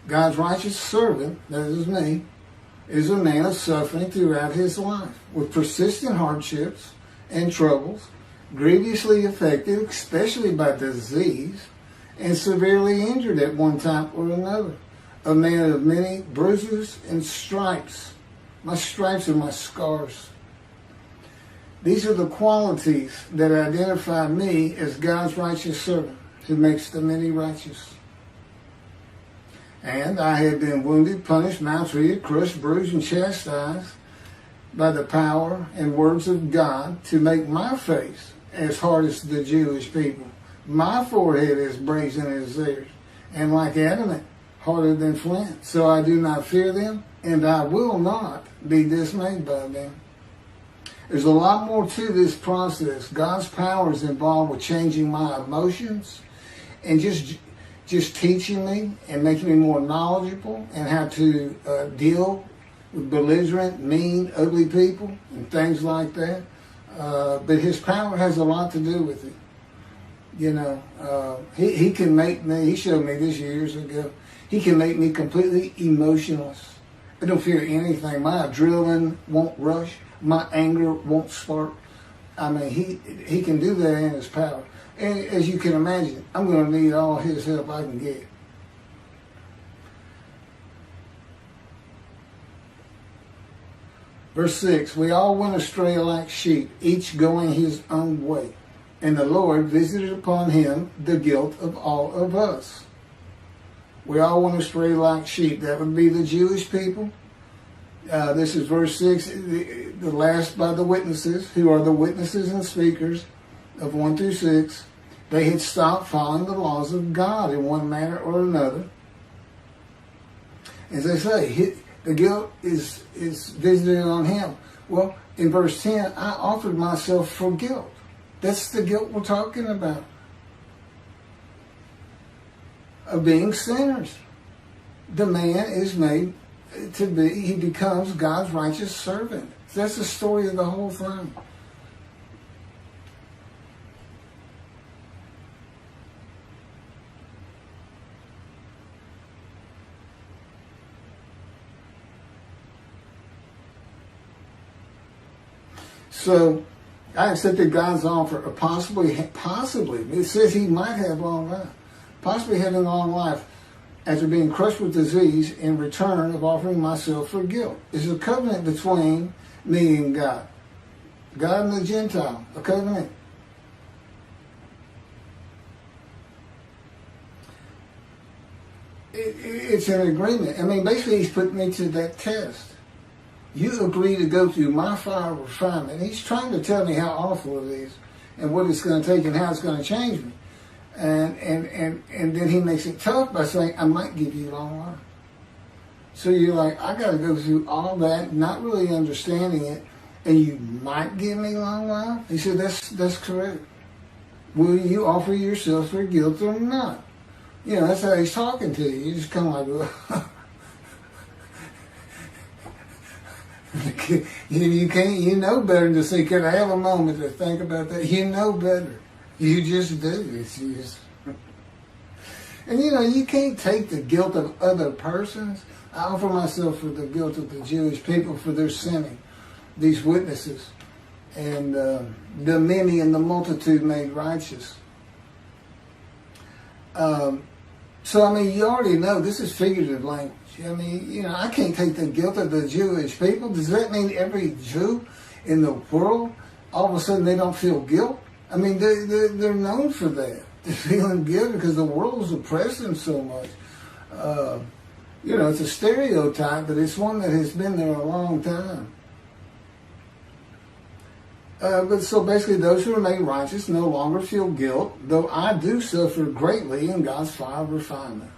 God's righteous servant, that is me, is a man of suffering throughout his life, with persistent hardships and troubles, grievously affected, especially by disease, and severely injured at one time or another. A man of many bruises and stripes. My stripes are my scars. These are the qualities that identify me as God's righteous servant, who makes the many righteous. And I have been wounded, punished, maltreated, crushed, bruised, and chastised by the power and words of God to make my face as hard as the Jewish people. My forehead is brazen as theirs, and like adamant, harder than flint. So I do not fear them, and I will not be dismayed by them. There's a lot more to this process. God's power is involved with changing my emotions and just teaching me and making me more knowledgeable and how to deal with belligerent, mean, ugly people and things like that. But his power has a lot to do with it. You know, he can make me, he showed me this years ago, he can make me completely emotionless. I don't fear anything. My adrenaline won't rush. My anger won't spark. I mean, he can do that in his power. And as you can imagine, I'm going to need all his help I can get. Verse 6, we all went astray like sheep, each going his own way. And the Lord visited upon him the guilt of all of us. We all went astray like sheep. That would be the Jewish people. This is verse 6, the last by the witnesses, who are the witnesses and speakers of 1 through 6. They had stopped following the laws of God in one manner or another. As I say, the guilt is visited on him. Well, in verse 10, I offered myself for guilt. That's the guilt we're talking about. Of being sinners. The man is made to be, he becomes God's righteous servant. That's the story of the whole thing. So, I accepted God's offer of possibly, it says he might have long life, possibly having long life after being crushed with disease in return of offering myself for guilt. It's a covenant between me and God. God and the Gentile, a covenant. It's an agreement. I mean, basically he's putting me to that test. You agree to go through my fire of refinement. He's trying to tell me how awful it is and what it's going to take and how it's going to change me. And then he makes it tough by saying, I might give you long life. So you're like, I got to go through all that, not really understanding it, and you might give me long life? He said, that's correct. Will you offer yourself for guilt or not? You know, that's how he's talking to you. You just kind of like, you know better than to say, can I have a moment to think about that? You know better. You just do. It's just... And you know, you can't take the guilt of other persons. I offer myself for the guilt of the Jewish people for their sinning. These witnesses. And the many and the multitude made righteous. So, I mean, you already know this is figurative language. I mean, you know, I can't take the guilt of the Jewish people. Does that mean every Jew in the world, all of a sudden they don't feel guilt? I mean, they're known for that. They're feeling guilt because the world is oppressing them so much. You know, it's a stereotype, but it's one that has been there a long time. But so basically, those who are made righteous no longer feel guilt, though I do suffer greatly in God's fire of refinement.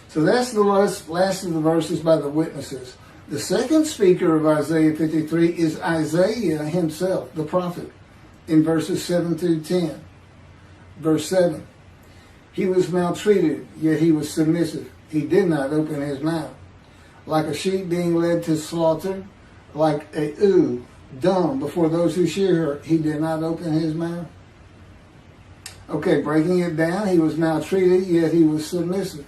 So that's the last of the verses by the witnesses. The second speaker of Isaiah 53 is Isaiah himself, the prophet, in verses 7 through 10. Verse 7, he was maltreated, yet he was submissive. He did not open his mouth. Like a sheep being led to slaughter, like a ewe, dumb before those who shear her, he did not open his mouth. Okay, breaking it down, he was maltreated, yet he was submissive.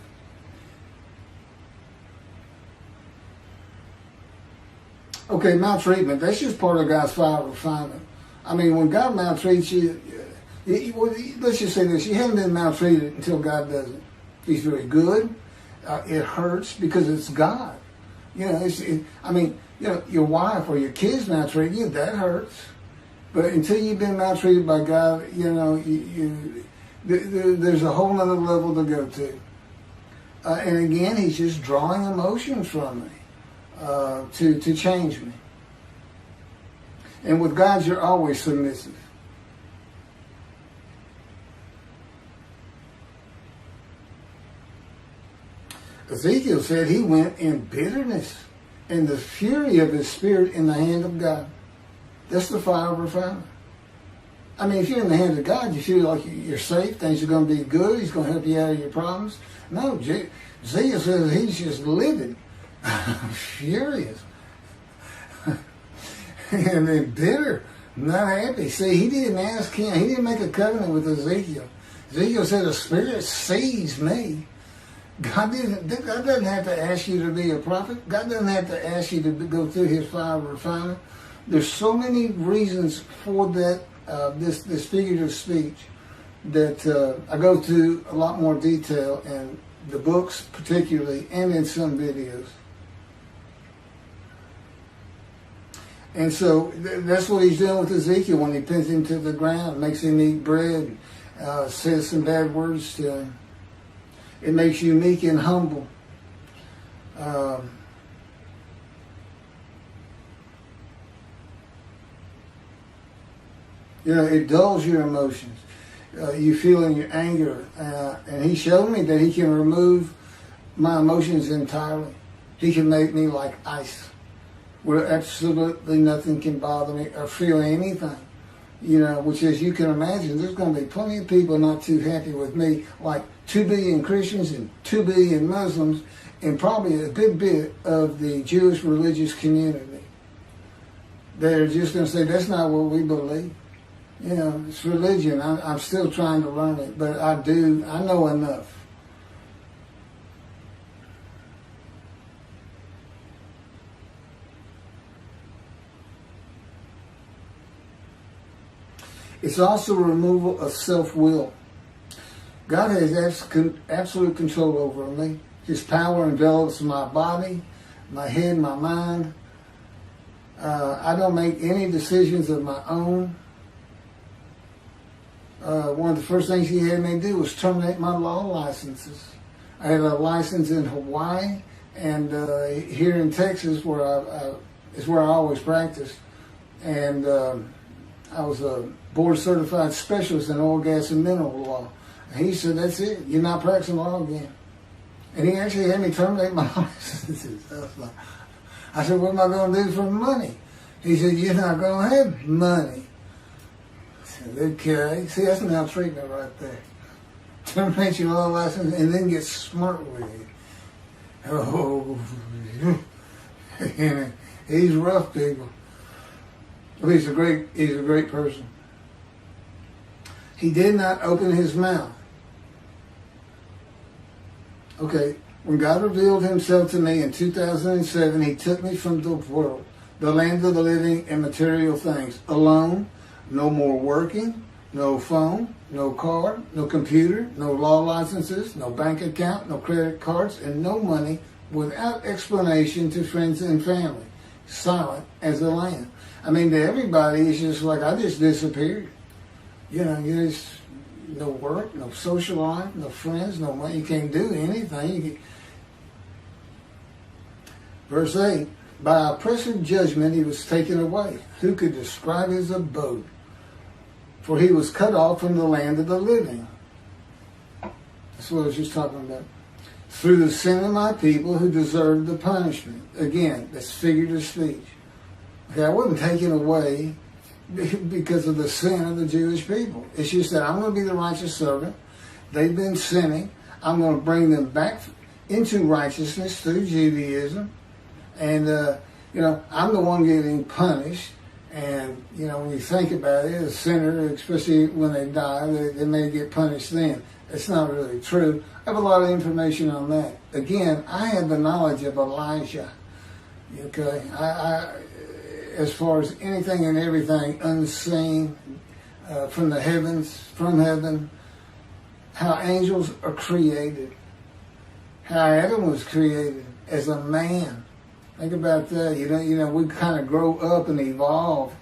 Okay, maltreatment, that's just part of God's fire of refinement. I mean, when God maltreats you, let's just say this, you haven't been maltreated until God does it. He's very good. It hurts because it's God. You know, I mean, you know, your wife or your kids maltreat you, that hurts. But until you've been maltreated by God, you know, there's a whole other level to go to. And again, he's just drawing emotions from me to change me. And with God, you're always submissive. Ezekiel said he went in bitterness and the fury of his spirit in the hand of God. That's the fire of refinement. I mean, if you're in the hand of God, you feel like you're safe, things are going to be good, he's going to help you out of your problems. No, Ezekiel says he's just livid, furious, and then bitter, not happy. See, he didn't ask him, he didn't make a covenant with Ezekiel. Ezekiel said, the Spirit sees me. God doesn't have to ask you to be a prophet. God doesn't have to ask you to go through his fire of refinement. There's so many reasons for that, this figurative speech that I go through a lot more detail in the books particularly and in some videos. And so that's what he's doing with Ezekiel when he pins him to the ground, makes him eat bread, says some bad words to him. It makes you meek and humble. You know, it dulls your emotions. You feel in your anger. And he showed me that he can remove my emotions entirely. He can make me like ice, where absolutely nothing can bother me or feel anything. You know, which as you can imagine, there's going to be plenty of people not too happy with me, like 2 billion Christians and 2 billion Muslims, and probably a good bit of the Jewish religious community. They're just going to say, that's not what we believe. You know, it's religion. I'm still trying to learn it, but I know enough. It's also a removal of self-will. God has absolute control over me. His power envelops my body, my head, my mind. I don't make any decisions of my own. One of the first things he had me do was terminate my law licenses. I had a license in Hawaii and here in Texas, is where I always practiced. And I was a board-certified specialist in oil, gas, and mineral law. And he said, that's it. You're not practicing law again. And he actually had me terminate my licenses. I said, what am I going to do for money? He said, you're not going to have money. I said, okay. See, that's maltreatment right there. Terminate your law license and then get smart with it. Oh, he's rough, people. But he's a great person. He did not open his mouth. Okay, when God revealed himself to me in 2007, he took me from the world, the land of the living and material things, alone, no more working, no phone, no car, no computer, no law licenses, no bank account, no credit cards, and no money without explanation to friends and family. Silent as a lamb. I mean, to everybody, it's just like, I just disappeared. You just, no work, no social life, no friends, no money. You can't do anything. Verse 8, by oppressive judgment he was taken away. Who could describe his abode? For he was cut off from the land of the living. That's what I was just talking about. Through the sin of my people who deserved the punishment. Again, that's figurative speech. Okay, I wasn't taken away because of the sin of the Jewish people. It's just that I'm going to be the righteous servant. They've been sinning. I'm going to bring them back into righteousness through Judaism. And, I'm the one getting punished. And, when you think about it, a sinner, especially when they die, they may get punished then. It's not really true. I have a lot of information on that. Again, I have the knowledge of Elijah. Okay? I as far as anything and everything unseen from the heavens, from heaven, how angels are created, how Adam was created as a man. Think about that. We kind of grow up and evolve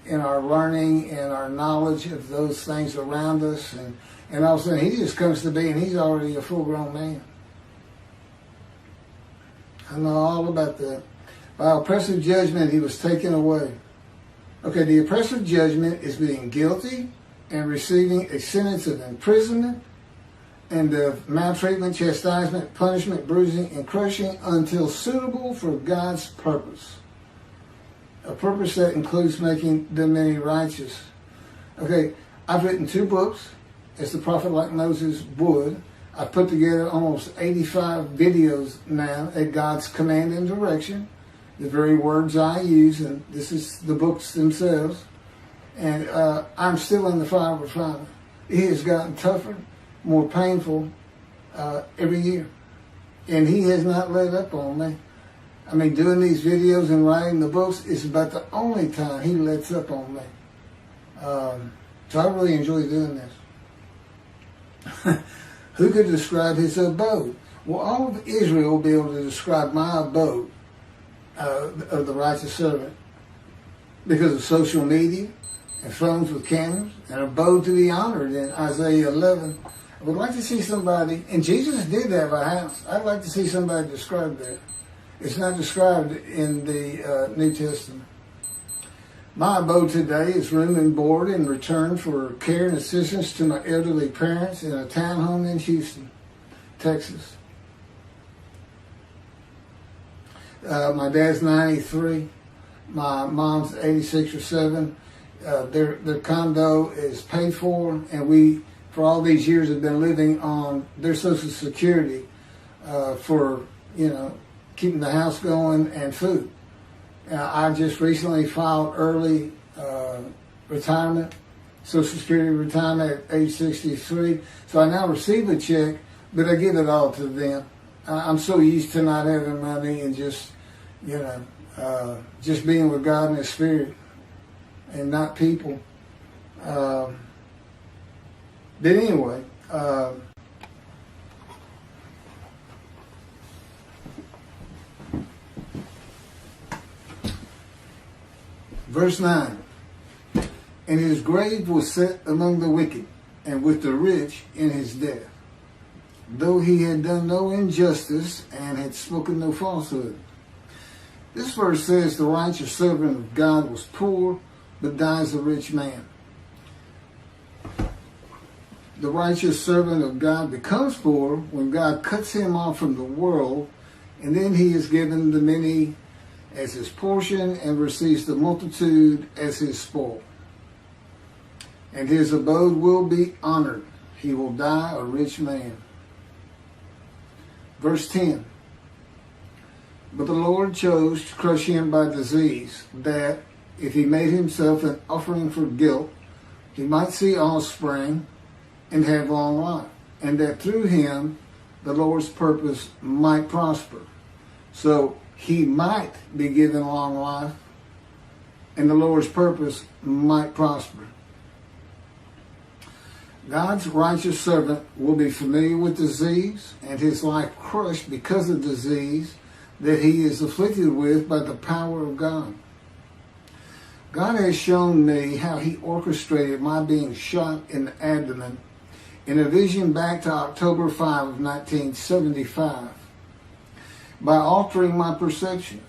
in our learning and our knowledge of those things around us, and all of a sudden he just comes to be and he's already a full-grown man. I know all about that. By oppressive judgment he was taken away. Okay, the oppressive judgment is being guilty and receiving a sentence of imprisonment and of maltreatment, chastisement, punishment, bruising, and crushing until suitable for God's purpose. A purpose that includes making the many righteous. Okay, I've written 2 books, as the prophet like Moses would. I've put together almost 85 videos now at God's command and direction. The very words I use, and this is the books themselves. And I'm still in the fire of refinement. It has gotten tougher, more painful every year. And he has not let up on me. I mean, doing these videos and writing the books is about the only time he lets up on me. So I really enjoy doing this. Who could describe his abode? Well, all of Israel will be able to describe my abode of the righteous servant because of social media and phones with cameras, and abode to be honored in Isaiah 11. I would like to see somebody, and Jesus did have a house. I'd like to see somebody describe that. It's not described in the New Testament. My abode today is room and board in return for care and assistance to my elderly parents in a townhome in Houston, Texas. My dad's 93. My mom's 86 or 7. Their condo is paid for, and we, for all these years, have been living on their Social Security for, keeping the house going and food. I just recently filed early retirement, Social Security retirement at age 63. So I now receive a check, but I give it all to them. I'm so used to not having money and just, just being with God and His Spirit and not people. But anyway, verse 9, and his grave was set among the wicked, and with the rich in his death, though he had done no injustice and had spoken no falsehood. This verse says the righteous servant of God was poor, but dies a rich man. The righteous servant of God becomes poor when God cuts him off from the world, and then he is given the many as his portion and receives the multitude as his spoil. And his abode will be honored. He will die a rich man. Verse 10. But the Lord chose to crush him by disease, that, if he made himself an offering for guilt, he might see offspring and have long life, and that through him the Lord's purpose might prosper. So he might be given long life, and the Lord's purpose might prosper. God's righteous servant will be familiar with disease and his life crushed because of disease that he is afflicted with by the power of God. God has shown me how he orchestrated my being shot in the abdomen in a vision back to October 5 of 1975 by altering my perceptions.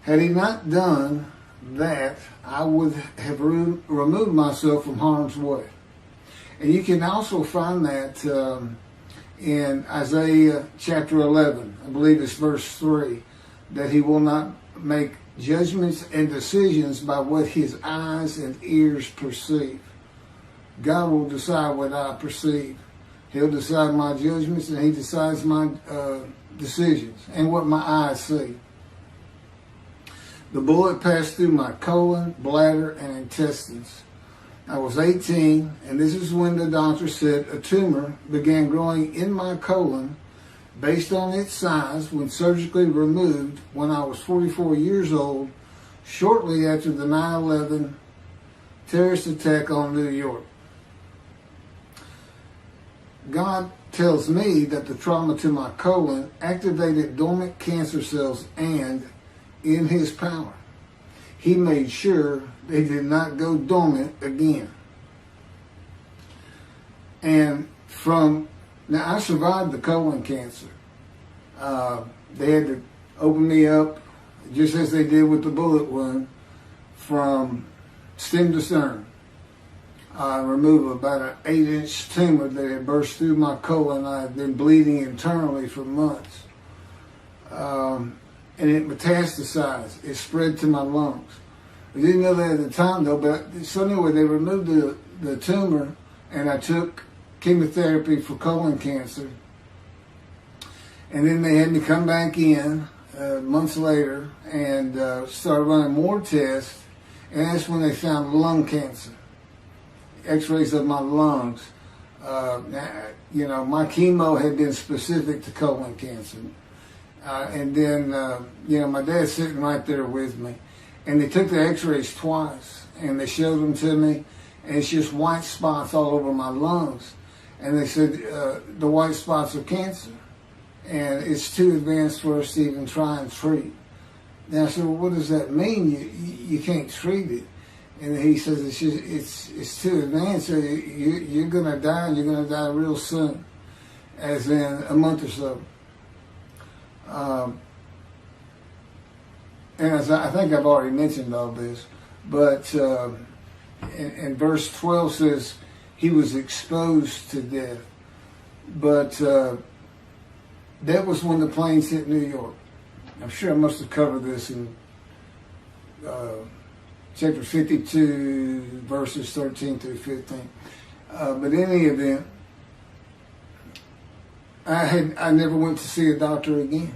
Had he not done that, I would have removed myself from harm's way. And you can also find that in Isaiah chapter 11, I believe it's verse 3, that he will not make judgments and decisions by what his eyes and ears perceive. God will decide what I perceive. He'll decide my judgments, and he decides my decisions and what my eyes see. The bullet passed through my colon, bladder, and intestines. I was 18, and this is when the doctor said a tumor began growing in my colon based on its size when surgically removed when I was 44 years old, shortly after the 9/11 terrorist attack on New York. God tells me that the trauma to my colon activated dormant cancer cells, and in his power, he made sure they did not go dormant again. And now I survived the colon cancer. They had to open me up, just as they did with the bullet wound, from stem to stern. Remove about an 8-inch tumor that had burst through my colon. I had been bleeding internally for months. And it metastasized. It spread to my lungs. I didn't know that at the time, though, but so anyway, they removed the tumor, and I took chemotherapy for colon cancer. And then they had me come back in months later and started running more tests, and that's when they found lung cancer. X-rays of my lungs. My chemo had been specific to colon cancer. And then, my dad's sitting right there with me. And they took the x-rays twice, and they showed them to me, and it's just white spots all over my lungs. And they said, the white spots are cancer, and it's too advanced for us to even try and treat. And I said, well, what does that mean? You can't treat it. And he says, it's too advanced, so you're going to die, and you're going to die real soon, as in a month or so. And as I think I've already mentioned all this, but and verse 12 says he was exposed to death. But that was when the planes hit New York. I'm sure I must have covered this in chapter 52, verses 13 through 15. But in any event, I never went to see a doctor again.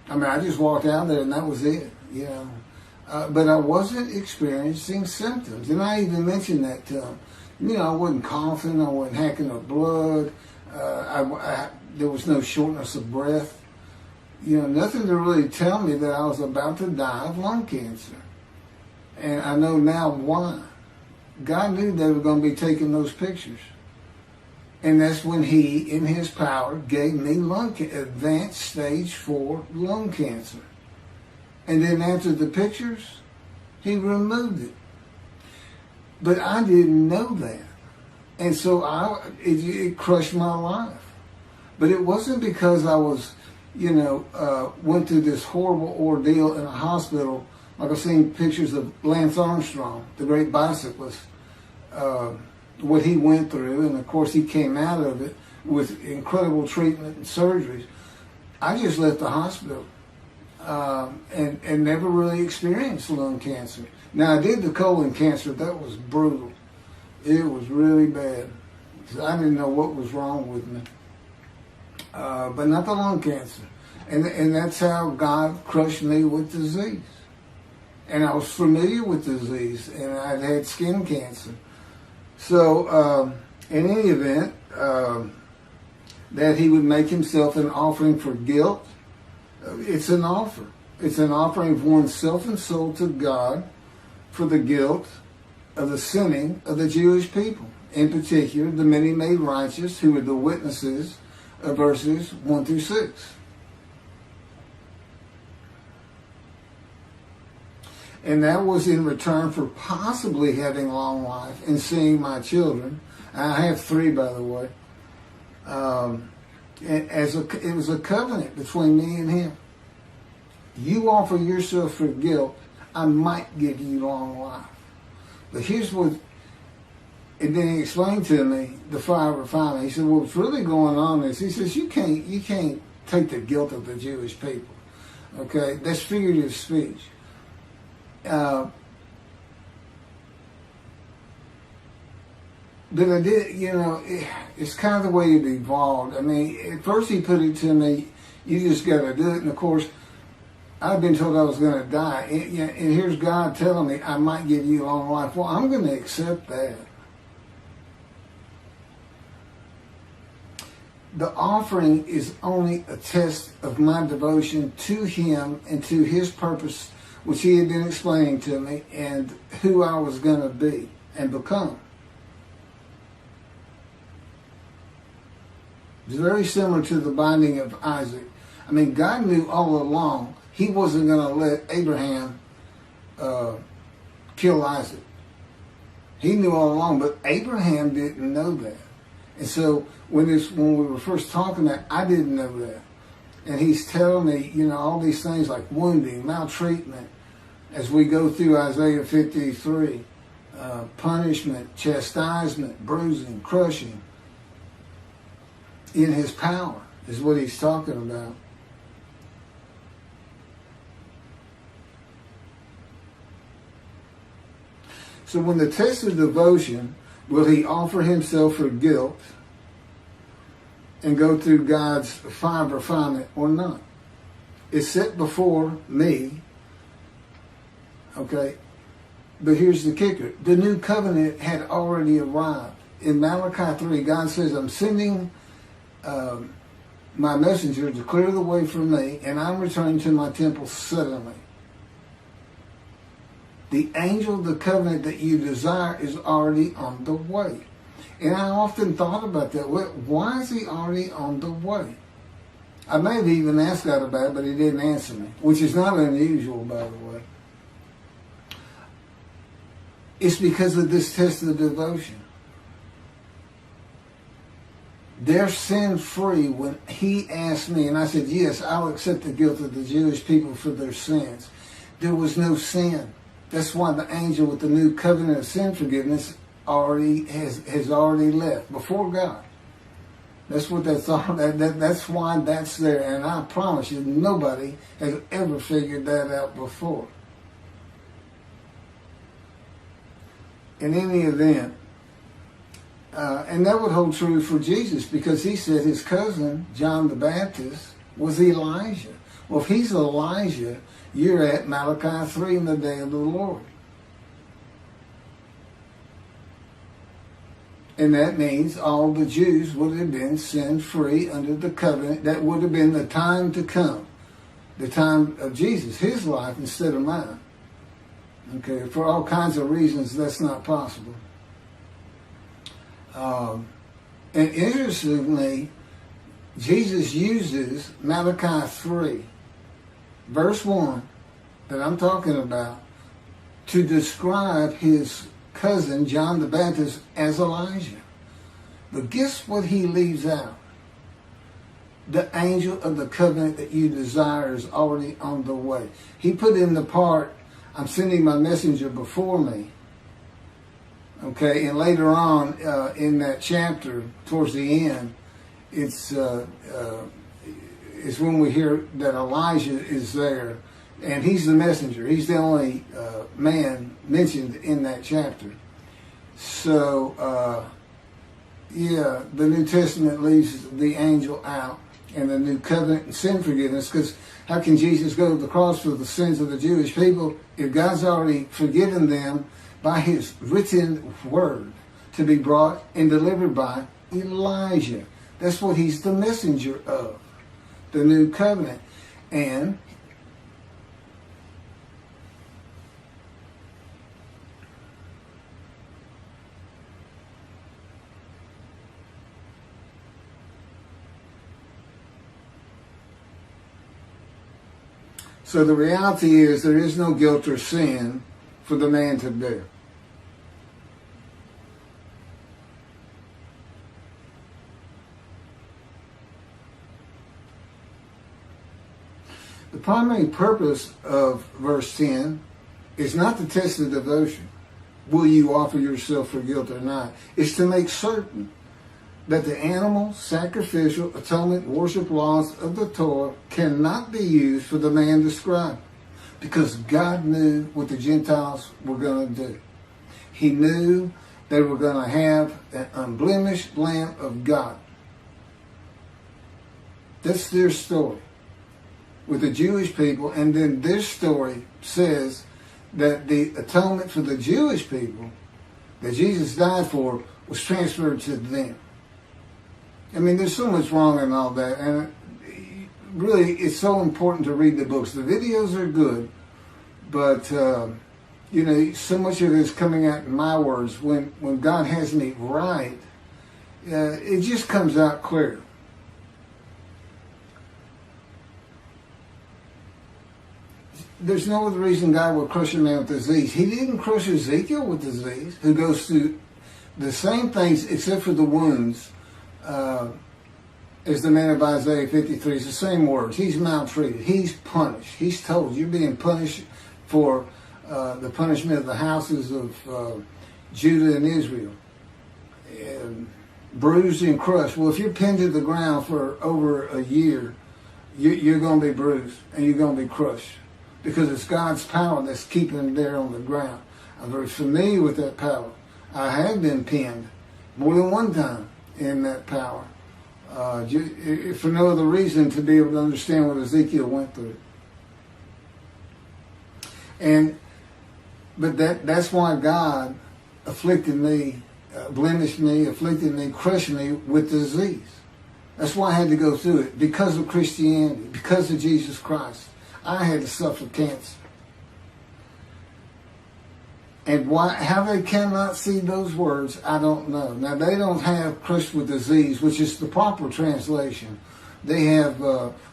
I mean, I just walked out there and that was it, but I wasn't experiencing symptoms. And I even mentioned that to him. I wasn't coughing, I wasn't hacking up blood, there was no shortness of breath. Nothing to really tell me that I was about to die of lung cancer. And I know now why. God knew they were going to be taking those pictures. And that's when he, in his power, gave me advanced stage 4 lung cancer. And then after the pictures, he removed it. But I didn't know that. And so it crushed my life. But it wasn't because I was, went through this horrible ordeal in a hospital, like I've seen pictures of Lance Armstrong, the great bicyclist, what he went through, and of course he came out of it with incredible treatment and surgeries. I just left the hospital and never really experienced lung cancer. Now I did the colon cancer. That was brutal. It was really bad. I didn't know what was wrong with me, but not the lung cancer. And that's how God crushed me with disease. And I was familiar with disease, and I'd had skin cancer. So, in any event, that he would make himself an offering for guilt. It's an offer. It's an offering of one's self and soul to God for the guilt of the sinning of the Jewish people, in particular the many made righteous who were the witnesses of verses 1 through 6. And that was in return for possibly having long life and seeing my children. I have 3, by the way. It was a covenant between me and him. You offer yourself for guilt, I might give you long life. But here's what, and then he explained to me the fire refinement. He said, well, what's really going on is, he says, you can't take the guilt of the Jewish people. Okay? That's figurative speech. But I did, it's kind of the way it evolved. I mean, at first he put it to me, you just got to do it. And of course, I've been told I was going to die. And here's God telling me, I might give you long life. Well, I'm going to accept that. The offering is only a test of my devotion to him and to his purpose, which he had been explaining to me, and who I was going to be and become. It's very similar to the binding of Isaac. I mean, God knew all along he wasn't going to let Abraham kill Isaac. He knew all along, but Abraham didn't know that. And so when we were first talking that, I didn't know that. And he's telling me, all these things like wounding, maltreatment, as we go through Isaiah 53, punishment, chastisement, bruising, crushing, in his power is what he's talking about. So when the test of devotion, will he offer himself for guilt and go through God's fire of refinement or not? It's set before me. Okay? But here's the kicker. The new covenant had already arrived. In Malachi 3, God says, I'm sending my messenger to clear the way for me, and I'm returning to my temple suddenly. The angel of the covenant that you desire is already on the way. And I often thought about that. Why is he already on the way? I may have even asked God about it, but he didn't answer me, which is not unusual, by the way. It's because of this test of devotion. They're sin-free when he asked me, and I said, yes, I'll accept the guilt of the Jewish people for their sins. There was no sin. That's why the angel with the new covenant of sin forgiveness has already left before God. That's what that's all. That's why that's there. And I promise you, nobody has ever figured that out before. In any event, and that would hold true for Jesus, because he said his cousin, John the Baptist, was Elijah. Well, if he's Elijah, you're at Malachi 3 in the day of the Lord. And that means all the Jews would have been sin-free under the covenant. That would have been the time to come. The time of Jesus, his life instead of mine. Okay, for all kinds of reasons, that's not possible. And interestingly, Jesus uses Malachi 3, verse 1, that I'm talking about, to describe his cousin, John the Baptist, as Elijah. But guess what he leaves out? The angel of the covenant that you desire is already on the way. He put in the part, I'm sending my messenger before me. Okay, and later on in that chapter, towards the end, it's when we hear that Elijah is there, and he's the messenger. He's the only man mentioned in that chapter. So, yeah, the New Testament leaves the angel out, and the new covenant and sin forgiveness, because how can Jesus go to the cross for the sins of the Jewish people if God's already forgiven them by his written word to be brought and delivered by Elijah? That's what he's the messenger of, the new covenant. And So the reality is there is no guilt or sin for the man to bear. The primary purpose of verse 10 is not to test the devotion. Will you offer yourself for guilt or not? It's to make certain that the animal, sacrificial, atonement, worship laws of the Torah cannot be used for the man described. Because God knew what the Gentiles were going to do. He knew they were going to have an unblemished Lamb of God. That's their story with the Jewish people. And then this story says that the atonement for the Jewish people that Jesus died for was transferred to them. I mean, there's so much wrong in all that. And really, it's so important to read the books. The videos are good, but, you know, so much of it is coming out in my words. When God has me right, it just comes out clear. There's no other reason God would crush a man with disease. He didn't crush Ezekiel with disease, who goes through the same things except for the wounds as the man of Isaiah 53. It's the same words. He's maltreated. He's punished. He's told, you're being punished for the punishment of the houses of Judah and Israel. And bruised and crushed. Well, if you're pinned to the ground for over a year, you're going to be bruised and you're going to be crushed. Because it's God's power that's keeping him there on the ground. I'm very familiar with that power. I have been pinned more than one time in that power. For no other reason to be able to understand what Ezekiel went through. But that's why God afflicted me, blemished me, afflicted me, crushed me with disease. That's why I had to go through it. Because of Christianity, because of Jesus Christ. I had to suffer cancer. And how they cannot see those words, I don't know. Now, they don't have crushed with disease, which is the proper translation. They have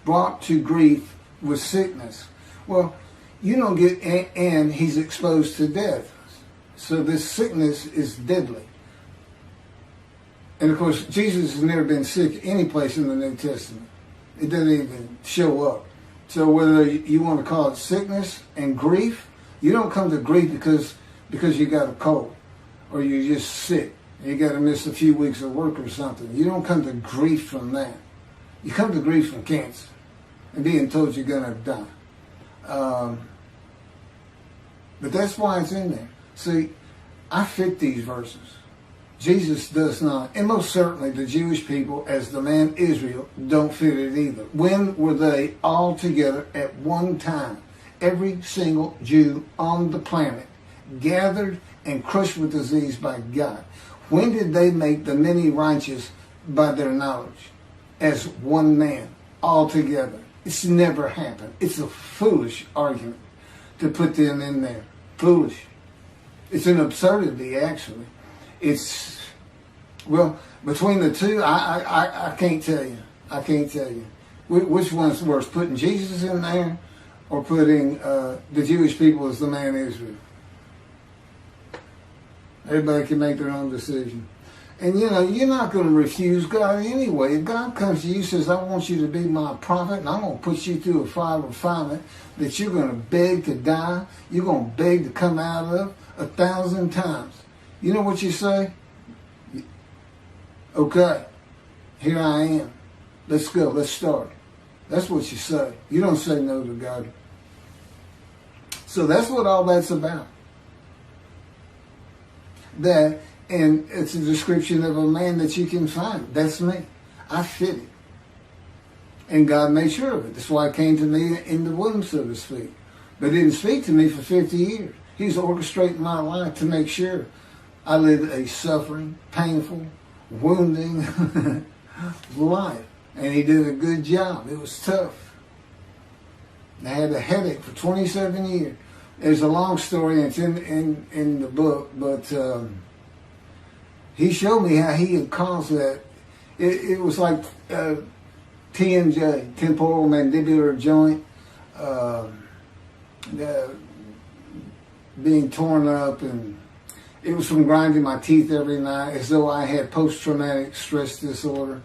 brought to grief with sickness. Well, you don't get, and he's exposed to death. So this sickness is deadly. And of course, Jesus has never been sick any place in the New Testament. It doesn't even show up. So whether you want to call it sickness and grief, you don't come to grief because you got a cold or you're just sick and you got to miss a few weeks of work or something. You don't come to grief from that. You come to grief from cancer and being told you're going to die. But that's why it's in there. See, I fit these verses. Jesus does not. And most certainly the Jewish people, as the man Israel, don't fit it either. When were they all together at one time? Every single Jew on the planet gathered and crushed with disease by God. When did they make the many righteous by their knowledge? As one man, all together. It's never happened. It's a foolish argument to put them in there. Foolish. It's an absurdity, actually. It's, well, between the two, I can't tell you. I can't tell you. Which one's worse, putting Jesus in there or putting the Jewish people as the man Israel? Everybody can make their own decision. And, you know, you're not going to refuse God anyway. If God comes to you and says, I want you to be my prophet, and I'm going to put you through a fire of refinement that you're going to beg to die, you're going to beg to come out of 1,000 times. You know what you say? Okay, here I am. Let's go. Let's start. That's what you say. You don't say no to God. So that's what all that's about. That, and it's a description of a man that you can find. That's me. I fit it. And God made sure of it. That's why it came to me in the womb, so to speak. But it didn't speak to me for 50 years. He's orchestrating my life to make sure I lived a suffering, painful, wounding life. And he did a good job. It was tough. I had a headache for 27 years. There's a long story, and it's in the book, but he showed me how he had caused that. It was like TMJ, temporal mandibular joint being torn up, and it was from grinding my teeth every night as though I had post-traumatic stress disorder.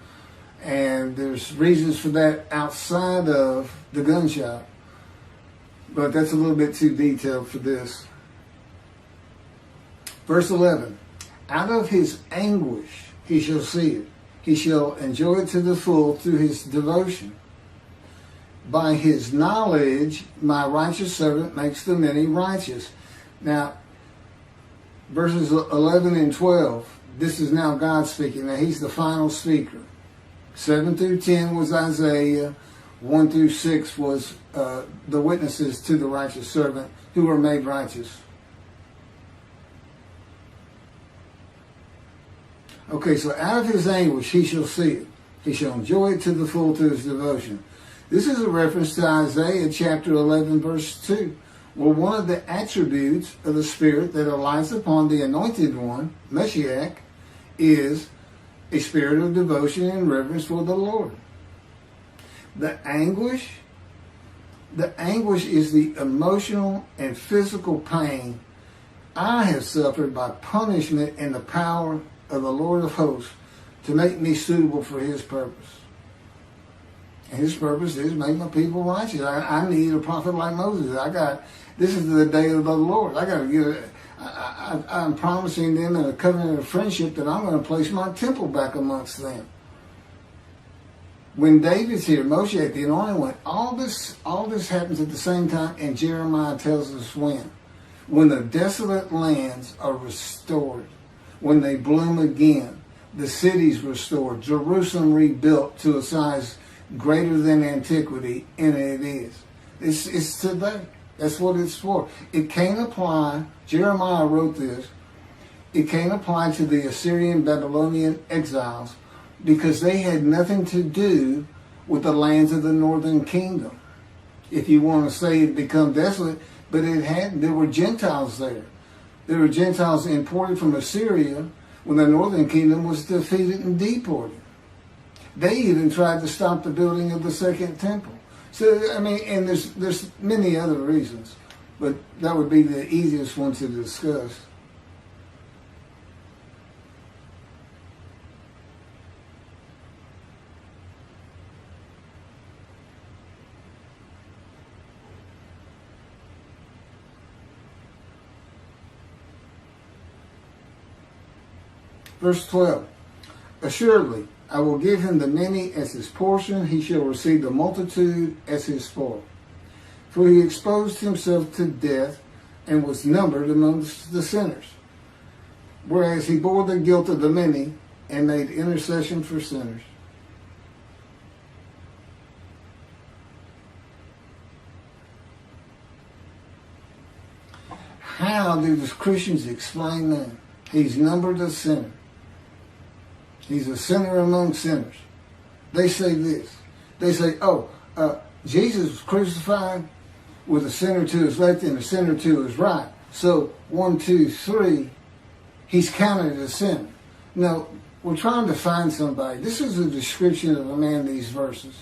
And there's reasons for that outside of the gun shop. But that's a little bit too detailed for this. Verse 11. Out of his anguish he shall see it. He shall enjoy it to the full through his devotion. By his knowledge, my righteous servant makes the many righteous. Now, verses 11 and 12, this is now God speaking. Now, he's the final speaker. 7 through 10 was Isaiah. 1 through 6 was the witnesses to the righteous servant who were made righteous. Okay, so out of his anguish he shall see it. He shall enjoy it to the full through his devotion. This is a reference to Isaiah chapter 11, verse 2, where one of the attributes of the Spirit that alights upon the anointed one, Messiah, is a spirit of devotion and reverence for the Lord. The anguish is the emotional and physical pain I have suffered by punishment and the power of the Lord of hosts to make me suitable for his purpose. And his purpose is make my people righteous. I need a prophet like Moses. This is the day of the Lord. I'm promising them in a covenant of friendship that I'm going to place my temple back amongst them. When David's here, Moshe, the anointed one, all this happens at the same time, and Jeremiah tells us when. When the desolate lands are restored, when they bloom again, the cities restored, Jerusalem rebuilt to a size greater than antiquity, and it is. It's today. That's what it's for. It can't apply, Jeremiah wrote this, it can't apply to the Assyrian Babylonian exiles because they had nothing to do with the lands of the northern kingdom. If you want to say it become desolate, but there were Gentiles there. There were Gentiles imported from Assyria when the northern kingdom was defeated and deported. They even tried to stop the building of the second temple. So, I mean, and there's many other reasons, but that would be the easiest one to discuss. Verse 12, assuredly, I will give him the many as his portion. He shall receive the multitude as his spoil. For he exposed himself to death and was numbered amongst the sinners. Whereas he bore the guilt of the many and made intercession for sinners. How do the Christians explain that? He's numbered a sinner. He's a sinner among sinners. They say this. They say, Jesus was crucified with a sinner to his left and a sinner to his right. So 1, 2, 3, he's counted as a sinner. Now, we're trying to find somebody. This is a description of a man, these verses.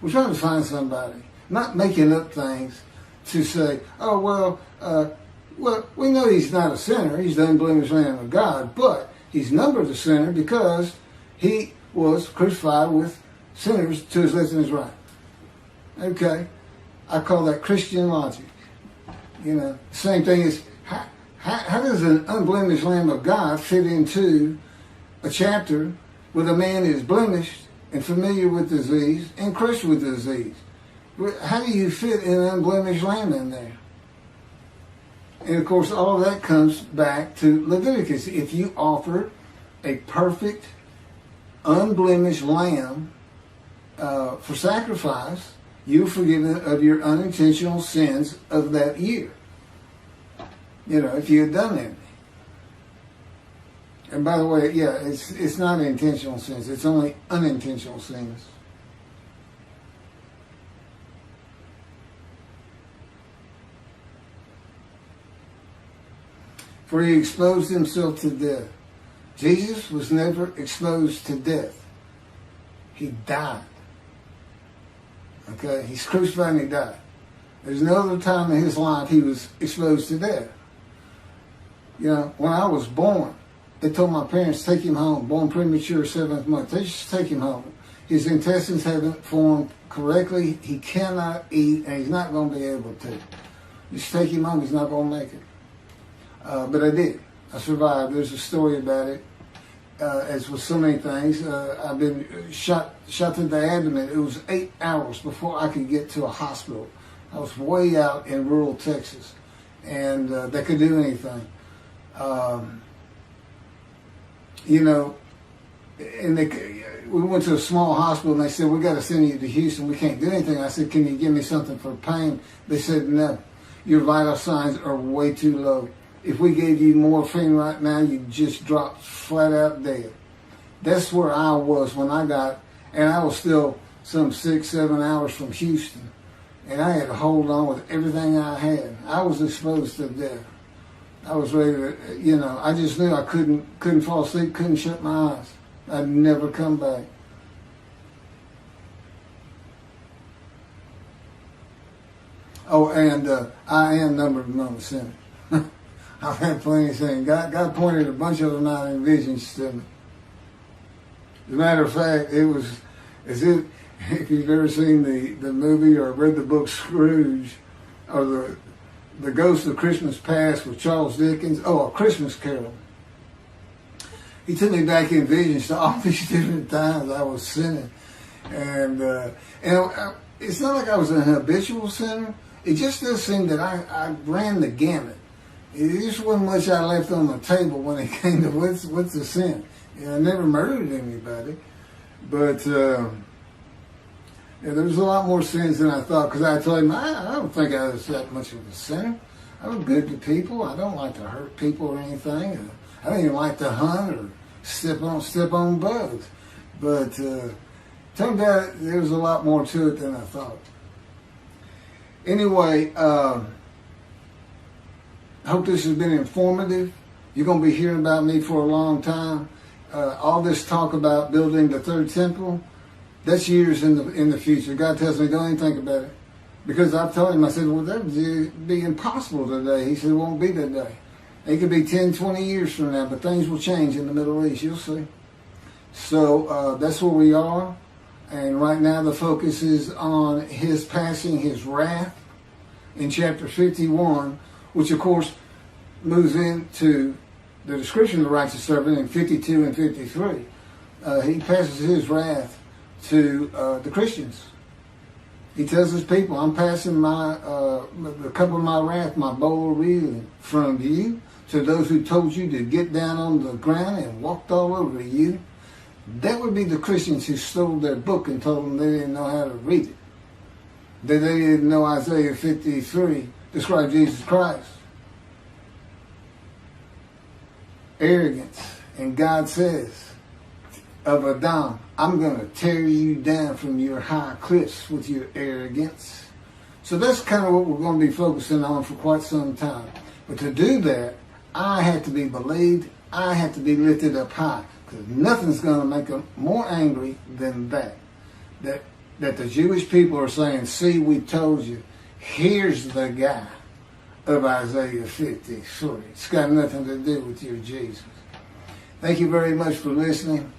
We're trying to find somebody, not making up things to say, well, we know he's not a sinner. He's the unblemished Lamb of God, but he's numbered a sinner because he was crucified with sinners to his left and his right. Okay, I call that Christian logic. Same thing is, how does an unblemished Lamb of God fit into a chapter where the man is blemished and familiar with disease and crushed with disease? How do you fit an unblemished lamb in there? And of course, all of that comes back to Leviticus. If you offer a perfect, unblemished lamb for sacrifice, you're forgiven of your unintentional sins of that year. If you had done that. And by the way, it's not intentional sins. It's only unintentional sins. For he exposed himself to death. Jesus was never exposed to death. He died. Okay? He's crucified and he died. There's no other time in his life he was exposed to death. You know, when I was born, they told my parents, take him home, born premature, 7th month. They just take him home. His intestines haven't formed correctly. He cannot eat, and he's not going to be able to. Just take him home. He's not going to make it. But I did. I survived. There's a story about it. As with so many things, I've been shot to the abdomen. It was 8 hours before I could get to a hospital. I was way out in rural Texas, and they could do anything. You know, and we went to a small hospital, and they said, we got to send you to Houston. We can't do anything. I said, can you give me something for pain? They said, no. Your vital signs are way too low. If we gave you morphine right now, you'd just drop flat out dead. That's where I was when I got, and I was still some 6-7 hours from Houston. And I had to hold on with everything I had. I was exposed to death. I was ready to, you know, I just knew I couldn't fall asleep, couldn't shut my eyes. I'd never come back. Oh, and I am numbered among the sinners. I've had plenty of things. God pointed a bunch of them out in visions to me. As a matter of fact, it was as if you've ever seen the movie or read the book Scrooge, or the Ghost of Christmas Past with Charles Dickens. Oh, A Christmas Carol. He took me back in visions to all these different times I was sinning. And it's not like I was an habitual sinner. It just does seem that I ran the gamut. It just wasn't much I left on the table when it came to what's the sin. You know, I never murdered anybody. But there was a lot more sins than I thought, because I told him, I don't think I was that much of a sinner. I was good to people. I don't like to hurt people or anything. I don't even like to hunt or step on bugs. But turned out there was a lot more to it than I thought. Anyway, I hope this has been informative. You're going to be hearing about me for a long time. All this talk about building the third temple, that's years in the future. God tells me, don't even think about it. Because I've told him, I said, well, that would be impossible today. He said, it won't be today. It could be 10, 20 years from now, but things will change in the Middle East. You'll see. So that's where we are. And right now the focus is on his passing his wrath in chapter 51, which of course moves into the description of the righteous servant in 52 and 53. He passes his wrath to the Christians. He tells his people, I'm passing the cup of my wrath, my bowl of reeling, from you to those who told you to get down on the ground and walked all over you. That would be the Christians who stole their book and told them they didn't know how to read it. That they didn't know Isaiah 53 described Jesus Christ. Arrogance. And God says of Adam, I'm going to tear you down from your high cliffs with your arrogance. So that's kind of what we're going to be focusing on for quite some time. But to do that, I have to be believed. I have to be lifted up high. Because nothing's going to make them more angry than that. That the Jewish people are saying, see, we told you. Here's the guy of Isaiah 53. It's got nothing to do with your Jesus. Thank you very much for listening.